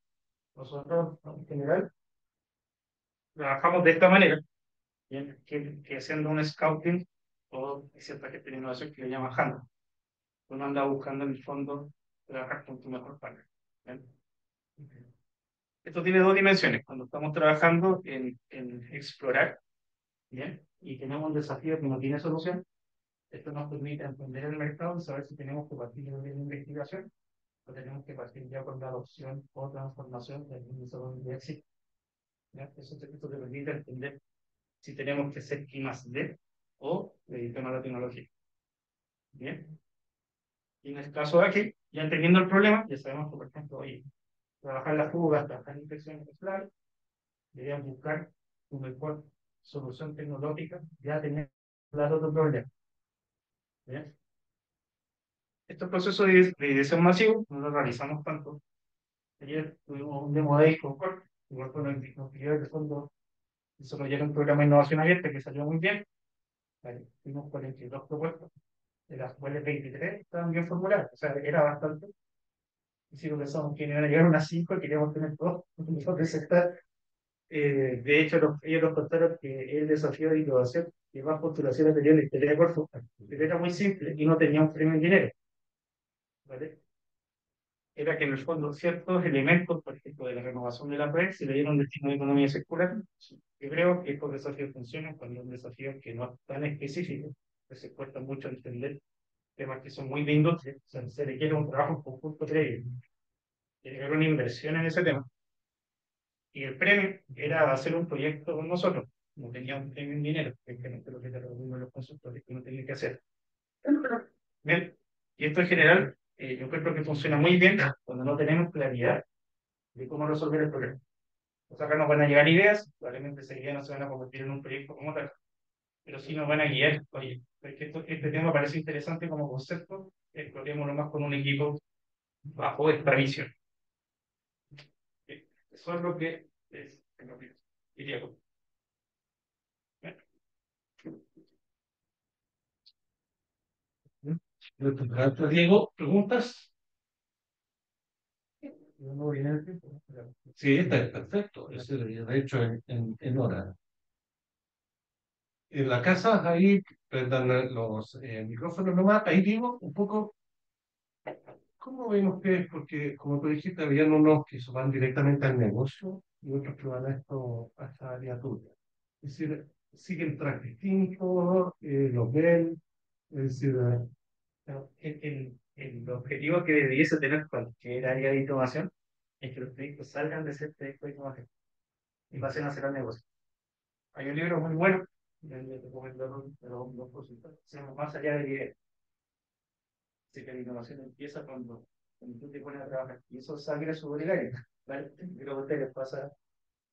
S2: Nosotros, ¿no?, en general, trabajamos de esta manera, bien, que haciendo un scouting, o hay cierta gente de innovación que le llama HANA. Uno anda buscando en el fondo trabajar con tu mejor partner. Bien. Esto tiene dos dimensiones. Cuando estamos trabajando en explorar, bien, y tenemos un desafío que no tiene solución, esto nos permite entender el mercado y saber si tenemos que partir de una investigación o tenemos que partir ya con la adopción o transformación del mismo de éxito. ¿Ya? Esto te permite entender si tenemos que ser I más D o dedicarnos a la tecnología. Bien. Y en el caso de aquí, ya entendiendo el problema, ya sabemos que, por ejemplo, oye, trabajar las fugas, trabajar en infecciones escolares, deberían buscar una mejor solución tecnológica, ya tener el otro problema. ¿Bien? Estos procesos de edición masivo no los realizamos tanto. Ayer tuvimos un demo day con Corp, igual con nos pidió de fondo desarrollar un programa de innovación abierta que salió muy bien. Vale, tuvimos 42 propuestas, de las cuales 23 estaban bien formuladas, o sea, era bastante. Y si lo pensamos que iban a llegar unas 5, queríamos tener todos los presentar. De hecho, ellos nos contaron que el desafío de innovación que más postulaciones tenía en la historia de Corfo, pero era muy simple y no tenía un premio en dinero. ¿Vale? Era que en el fondo ciertos elementos, por ejemplo, de la renovación de la red, se le dieron destino de economía circular. Yo creo que estos desafíos funcionan cuando un desafío que no es tan específico, que se cuesta mucho entender temas que son muy de industria, o sea, se requiere un trabajo en conjunto previo, tiene que haber una inversión en ese tema. Y el premio era hacer un proyecto con nosotros, no tenía un premio en dinero, que es lo que te recomiendo a los consultores, que no tienen que hacer. Bien. Y esto en general, yo creo que funciona muy bien cuando no tenemos claridad de cómo resolver el problema. O sea, acá nos van a llegar ideas, probablemente esas ideas no se van a convertir en un proyecto como tal, pero sí nos van a guiar. Oye, porque este tema parece interesante como concepto, explorémoslo más con un equipo bajo esta visión. Eso es lo que es, diría yo. Diego, ¿preguntas? No viene el tiempo.
S1: Sí, está perfecto. Es de hecho, en hora. En la casa, ahí prendan los micrófonos nomás. Ahí digo un poco ¿Cómo ven ustedes? Porque, como tú dijiste, habían unos que se van directamente al negocio y otros que van a esto, a esta área tuya. Es decir, siguen track distintos, los ven, es decir,
S2: Pero el objetivo que debiese tener cualquier área de innovación es que los proyectos salgan de ser proyectos de innovación y pasen a ser al negocio. Hay un libro muy bueno, le recomiendo a los consultores, se llama Más allá del idea. Así que la innovación empieza cuando tú te pones a trabajar. Y eso es sangre, sudor y lágrimas, ¿vale? Creo que a ustedes les pasa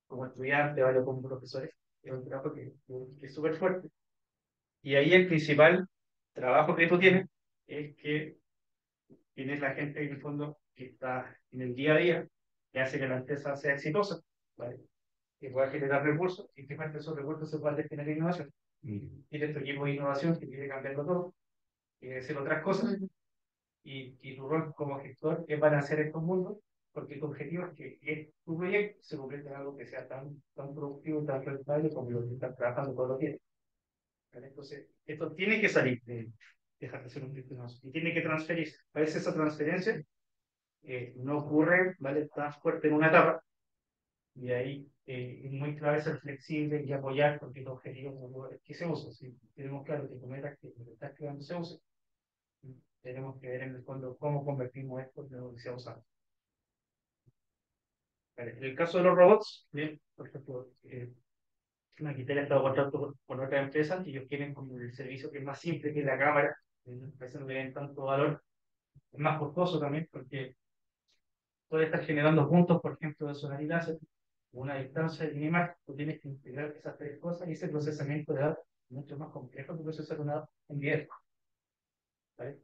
S2: como estudiante, ¿vale? Como profesores. Es un trabajo que es súper fuerte. Y ahí el principal trabajo que tú tienes es que tienes la gente en el fondo que está en el día a día, que hace que la empresa sea exitosa, ¿vale? Que pueda generar recursos y que parte de esos recursos se puedan destinar a innovación. Tienes tu equipo de innovación que quiere cambiarlo todo, quiere hacer otras cosas, y tu rol como gestor es balancear estos mundos, porque tu objetivo es que tu proyecto se convierta en algo que sea tan productivo y tan rentable como lo que estás trabajando todos los días. ¿Vale? Entonces, esto tiene que salir de dejar de ser un proyecto de innovación y tiene que transferirse. A veces esa transferencia no ocurre, ¿vale? Tan fuerte en una etapa, y ahí es muy clave ser flexible y apoyar, porque el objetivo no es que se use. Si tenemos claro que tu meta que lo que estás creando se use, tenemos que ver en el fondo cómo convertimos esto en lo que sea usado. Vale, en el caso de los robots, bien, por ejemplo, aquí te he estado contacto con otras empresas y ellos quieren como el servicio que es más simple, que es la cámara, a veces no le ven tanto valor, es más costoso también, porque puede estar generando puntos, por ejemplo, de sonoridad, una distancia mínima, tú tienes que integrar esas tres cosas y ese procesamiento de datos es mucho más complejo que procesar una dato en video. ¿Vale?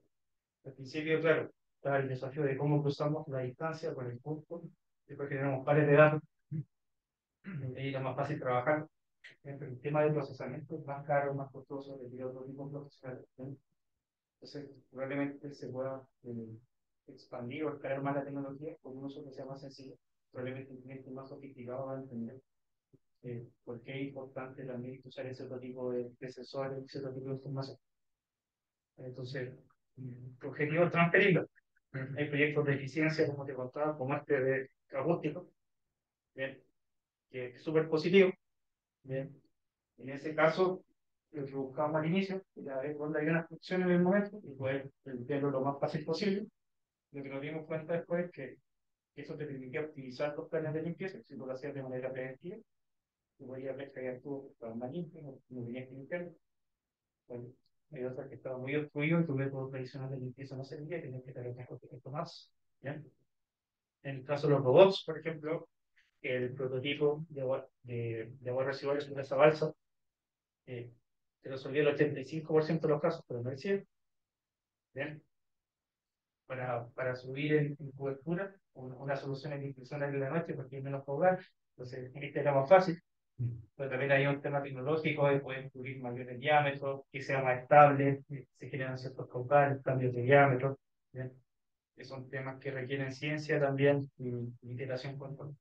S2: Al principio, claro, está el desafío de cómo cruzamos la distancia con el punto, después generamos pares de datos, y ahí era más fácil trabajar. El tema de procesamiento es más caro, más costoso, de otro tipo de profesionales. Entonces, probablemente se pueda expandir o escalar más la tecnología con un uso que sea más sencillo. Probablemente un cliente más sofisticado va a entender por qué es importante también usar ese otro tipo de sensores, ese otro tipo de información. Entonces, tu objetivo es transferirlo. Hay proyectos de eficiencia, como te contaba, como este de acústico, bien, que es súper positivo. Bien. En ese caso, lo que buscamos al inicio era ver dónde había una fricción en el momento y poder limpiarlo lo más fácil posible. Lo que nos dimos cuenta después es que eso te permitía optimizar los planes de limpieza, si tú lo hacías de manera preventiva, tú podías ver que había tubos que estaban mal limpios, no tenías que limpiarlo. Bueno, hay otras que estaban muy obstruidos y tu método tradicional de limpieza no servía, tenías que tener esto más. ¿Ya? En el caso de los robots, por ejemplo, el prototipo de agua residual es esa balsa, eh, te resolvía el 85% de los casos, pero no el 100%. ¿Bien? Para subir en cobertura, una solución es impresora en la noche porque es menos poblar, entonces este era más fácil. Pero también hay un tema tecnológico de poder cubrir mayores diámetros, que sea más estable, se generan ciertos caudales, cambios de diámetro, ¿bien? Que son temas que requieren ciencia también y iteración continua.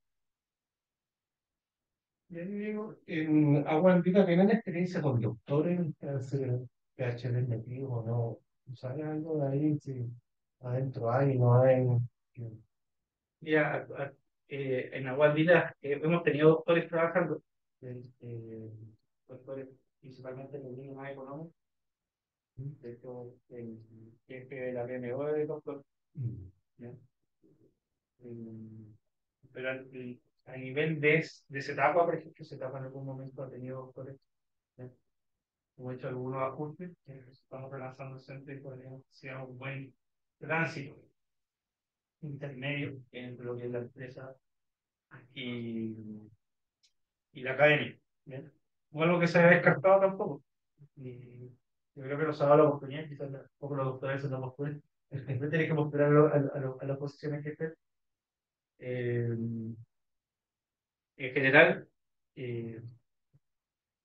S1: Y ahí digo, en Agua Andina tienen experiencia con doctores, hacer PhD metidos o no. ¿Sabes algo de ahí? Si adentro hay, no hay.
S2: Mira, en Aguadilla hemos tenido doctores trabajando, eh, doctores principalmente en el mundo más económico, de hecho, el jefe de la BMO es doctor,
S1: Mm.
S2: ¿ya? Eh, pero a nivel de esa etapa, por ejemplo, esa etapa en algún momento ha tenido doctores, ¿ya? Hemos hecho algunos ajustes, estamos relanzando el centro y podríamos que sea un buen tránsito intermedio entre lo que es la empresa y, y la academia. ¿Bien? No algo que se haya descartado tampoco. Y yo creo que nos ha dado la oportunidad, quizás un poco los doctores se nos postulan, no tienes que postular a las posiciones que estén. En general, eh,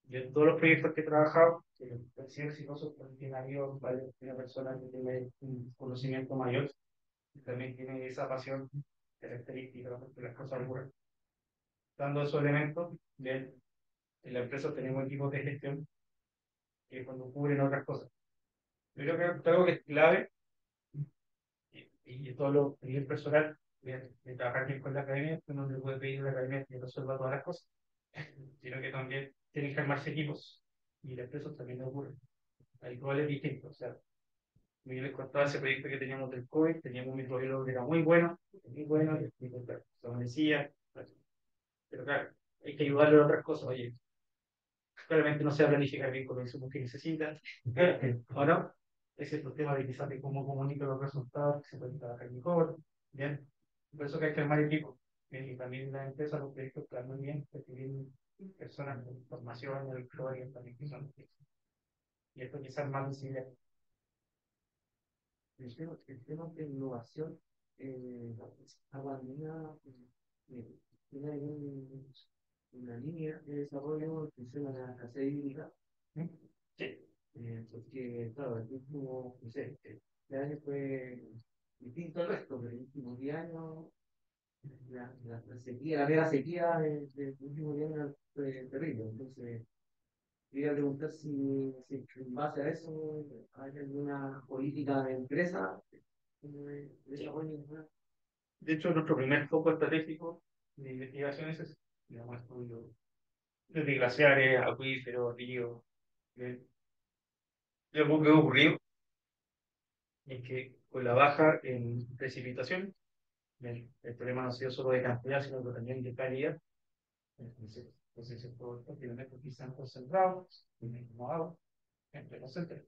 S2: yo en todos los proyectos que he trabajado, han sido exitosos porque han habido una persona que tiene un conocimiento mayor y también tiene esa pasión característica de las cosas ocurren. Dando esos elementos, bien, en la empresa tenemos equipos de gestión que cuando cubren otras cosas. Yo creo que algo que es clave y todo lo a nivel personal, de trabajar bien con la academia, uno no le puede pedir a la academia que resuelva todas las cosas, sino que también tienen que armarse equipos, y las empresas también ocurre. Hay roles distintos, o sea, yo les contaba ese proyecto que teníamos del COVID, teníamos un microbiólogo que era muy bueno, y claro, se amanecía, pero claro, hay que ayudarle a otras cosas, oye, claramente no se va a planificar bien con los insumos que necesitan, ¿o no? Ese es el tema de quizás de cómo comunico los resultados, que se pueden trabajar mejor, ¿bien? Por eso que hay que armar equipo. Bien, y también las empresas, los proyectos que muy bien, que tienen personas con formación en el y también que son, y esto quizás más visible.
S3: El tema de innovación, la pandemia tiene ahí una línea de desarrollo que se llama la hídrica,
S2: ¿Mm? Sí,
S3: porque, claro, el último, no sé, este año fue distinto al resto, pero el último 10 años, la sequía, la mega sequía del último 10 años fue terrible. Entonces, quería preguntar si en base a eso hay alguna política de empresa de desarrollo.
S2: de hecho, nuestro primer foco estratégico de investigación es ese, digamos, estudio de glaciares, acuíferos, ríos. ¿Bien? Y algo que ha ocurrido es que con la baja en precipitación, el problema no ha sido solo de cantidad, sino que también de calidad. Entonces estos kilómetros que están concentrados, tienen como agua, entre los centros.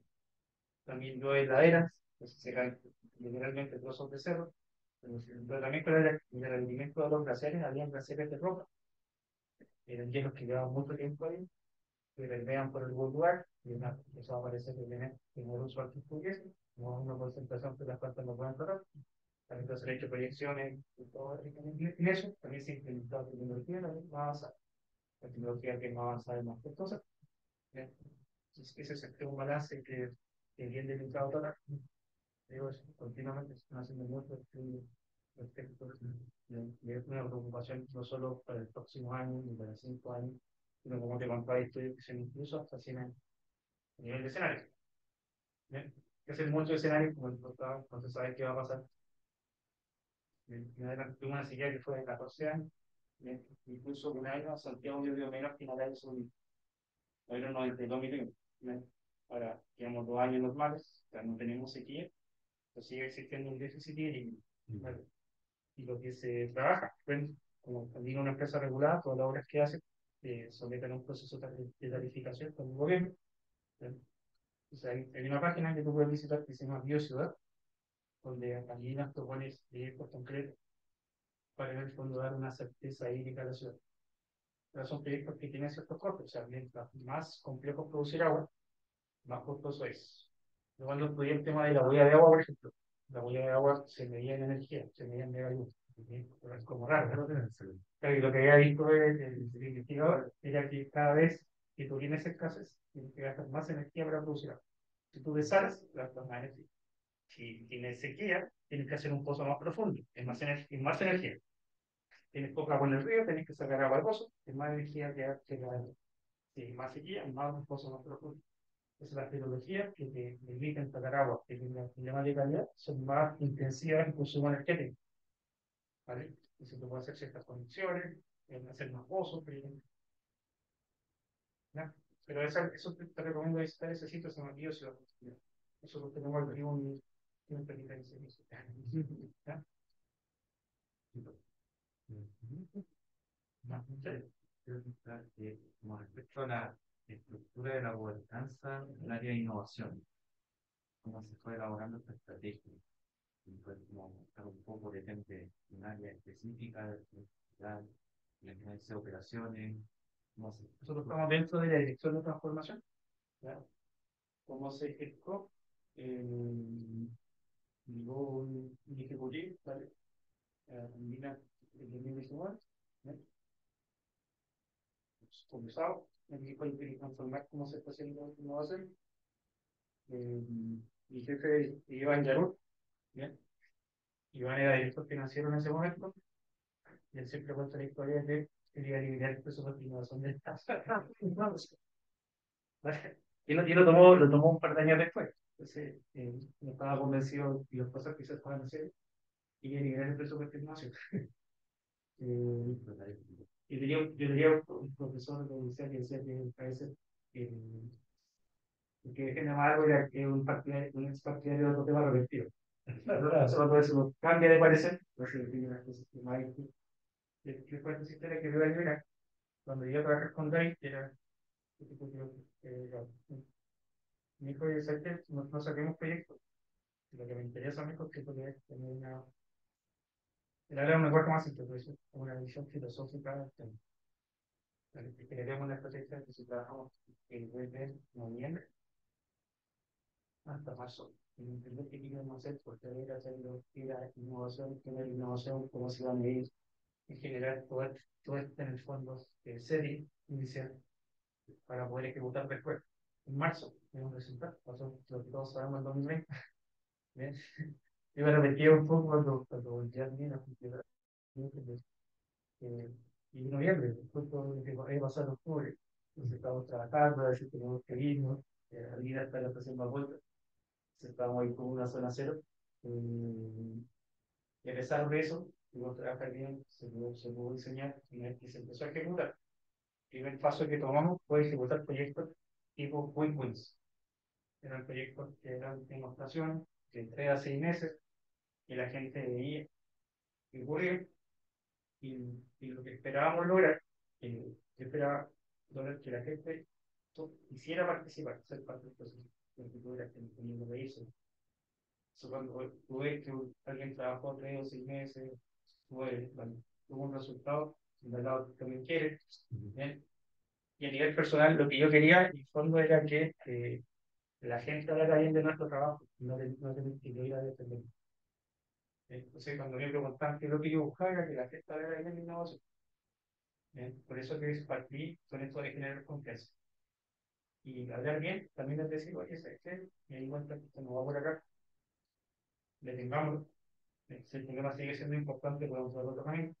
S2: También no hay laderas, entonces se caen generalmente trozos de cerro. Pero también con el rendimiento de los glaciares, había glaciares de roca, eran hielos que llevaban mucho tiempo ahí, que vean por algún lugar, y eso va a aparecer que tiene un uso artificial, no una concentración que las plantas no pueden tocar. También se han hecho proyecciones y todo en eso. También se ha implementado tecnología más avanzada. La tecnología que es más avanzada es más costosa. ¿Bien? Entonces, ese es un balance que bien delicado tocar. Digo, continuamente se están haciendo muchos estudios respecto y es una preocupación no solo para el próximo año ni para 5 años, sino como te contaba, hay estudios que se incluso hasta 100 años a nivel de escenario. ¿Bien? Que hacen muchos escenarios, como el contaba, no se sabe qué va a pasar. Tuve una sequía que fue de 14 años, ¿bien? Incluso un año Santiago llovió menos que en el año segundo, hoy 92 milímetros. ¿Bien? Ahora, llevamos 2 años normales, o sea, no tenemos sequía, pero sigue existiendo un déficit hídrico. ¿Vale? Y lo que se trabaja, bueno, como también una empresa regulada, todas las obras que hace someten a un proceso de tarificación con el gobierno. ¿Bien? O sea, hay una página que tú puedes visitar que se llama BioCiudad, donde allí nos propones proyectos concretos para en el fondo dar una certeza hídrica a la ciudad. Pero son proyectos que tienen ciertos costos, o sea, mientras más complejo es producir agua, más costoso es. Yo cuando estudié el tema de la huella de agua, por ejemplo, la huella de agua se medía en energía, se medía en megawatts. Es como raro, ¿no? Claro, y lo que había visto el investigador era que cada vez que tú tienes escasez, tienes que gastar más energía para producir agua. Si tú desales, gastas más energía. Si tienes sequía, tienes que hacer un pozo más profundo, es más energía. Tienes poca agua en el río, tienes que sacar agua al pozo, es más energía que la. Si hay más sequía, más un pozo más profundo. Entonces las tecnologías que te permiten sacar agua que tiene problemas de calidad son más intensivas en consumo energético. ¿Vale? Entonces tú puedes hacer ciertas conexiones, hacer más pozos, ¿ya? Pero eso te recomiendo visitar ese sitio, se llama BioCiudad. Eso lo tenemos aquí un pequeño servicio. ¿Ya? No, sí.
S3: Quiero preguntar como respecto a la estructura de la gobernanza en el área de innovación, cómo se fue elaborando esta estrategia, y fue como buscar un poco de gente en un área específica la gerencia de operaciones, cómo se.
S2: Nosotros estamos dentro de la dirección de transformación. ¿Ya? Cómo se gestó, llegó un ejecutivo, ¿vale? Termina el 2019, ¿no? Comenzado, el equipo tiene que transformar cómo se está haciendo la innovación. Mi jefe Iván Yarur, ¿bien? Iván era director financiero en ese momento, y él siempre cuenta la historia de que quería eliminar el presupuesto de innovación del Estado. ¿Vale? Y lo tomó un par de años después. Entonces, no estaba convencido de las cosas que se estaban haciendo. y eliminar el presupuesto de innovación. Eh, yo tenía un profesor de universidad que decía que parece que, que Eugenio Mago era que un ex partidario de otro tema repetido. Solo por eso cambia de parecer, no sé, tiene una cosa que más que fue esta historia que veo en Irak, cuando yo trabajé con Dave, que era mi hijo y el que no saquemos proyectos. Lo que me interesa a mí es que tener una, el área de un lenguaje más introducido, una visión filosófica del tema. Que generemos una estrategia que si trabajamos desde noviembre hasta marzo. Y entender qué queremos hacer, por qué ir haciendo, ir a innovación, tener innovación, cómo se va a medir, y generar todo esto en el fondo serie inicial para poder ejecutar después. En marzo, tenemos resultados, pasó lo que todos sabemos en 2020. Bien. Y me repetía un poco cuando ya vine a funcionar. Y en noviembre, justo que va a pasar octubre, entonces estamos trabajando, a ver si tenemos que irnos, al ir hasta la estación más vuelta, estamos ahí con una zona cero. Y a pesar de eso, tuvimos que trabajar bien, se pudo diseñar, y una vez que se empezó a ejecutar, el primer paso que tomamos fue ejecutar proyectos tipo Quick Wins. Eran proyectos que eran demostraciones de 3 a 6 meses, que la gente veía que ocurría, y lo que esperábamos lograr, esperaba lograr que la gente quisiera participar, ser parte del proceso, que tuviera que teniendo de eso. Cuando tú ves que alguien trabajó 3 o 6 meses, bueno, tuvo un resultado, del lado que también quiere, ¿bien? Y a nivel personal, lo que yo quería, en el fondo, era que la gente hablara bien de nuestro trabajo, no que yo iba a defender. Entonces, cuando me preguntaban qué es lo que yo buscaba, era que la gente hablara bien de mi negocio. Bien, por eso que partí con esto de generar confianza. Y hablar bien también es decir, oye, ¿sabes qué? Me di cuenta que esto no va por acá, detengamos. Si el problema sigue siendo importante, podemos hacer otro camino.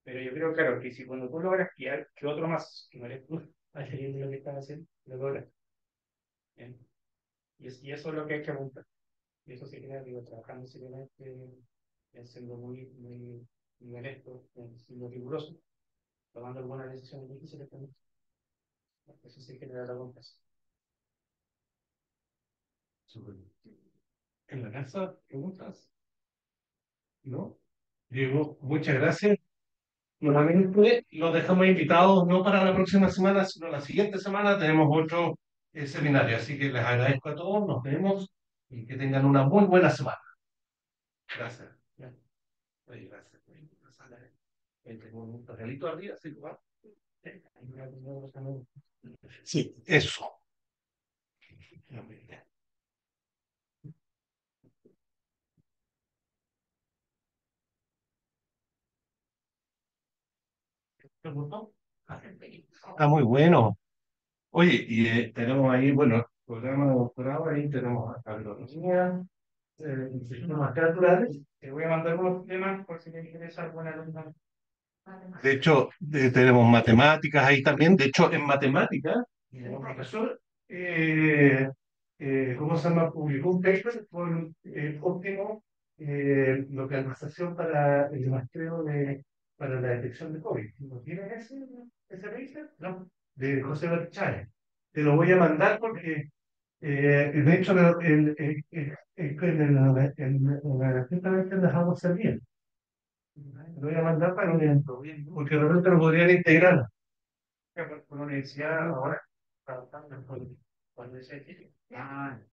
S2: Pero yo creo, claro, que si cuando tú logras que otro más, que no eres tú, al salir de lo que estás haciendo, lo logras. Bien. Y eso es lo que hay que apuntar. Y eso se queda, digo, trabajando seriamente, siendo muy honesto, siendo riguroso, tomando algunas decisiones difíciles también. Eso sí genera la confianza.
S1: Súper. ¿En la casa? ¿Preguntas? ¿No? Diego, muchas gracias. Nuevamente los dejamos invitados no para la próxima semana, sino la siguiente semana tenemos otro seminario. Así que les agradezco a todos, nos vemos y que tengan una muy buena semana. Gracias. Oye, gracias. Tengo un regalito arriba, ¿sí? ¿Va? Sí, eso. ¿Te gustó? Ah, muy bueno. Oye, y tenemos ahí, bueno, programa de doctorado, ahí tenemos a agronomía, sistemas naturales.
S2: Te voy a mandar unos temas por si te interesa alguna alumna.
S1: De hecho, tenemos matemáticas ahí también. De hecho, en matemáticas, un profesor, ¿cómo se llama? Publicó un paper con óptimo localización para el rastreo para la detección de COVID. ¿No tienes ese paper? No, de José Berchay. Te lo voy a mandar porque, de hecho, justamente las aguas servían. Lo voy a mandar para un evento, porque de repente lo podrían integrar. Con la universidad ahora, trabajando con ese equipo. Ah,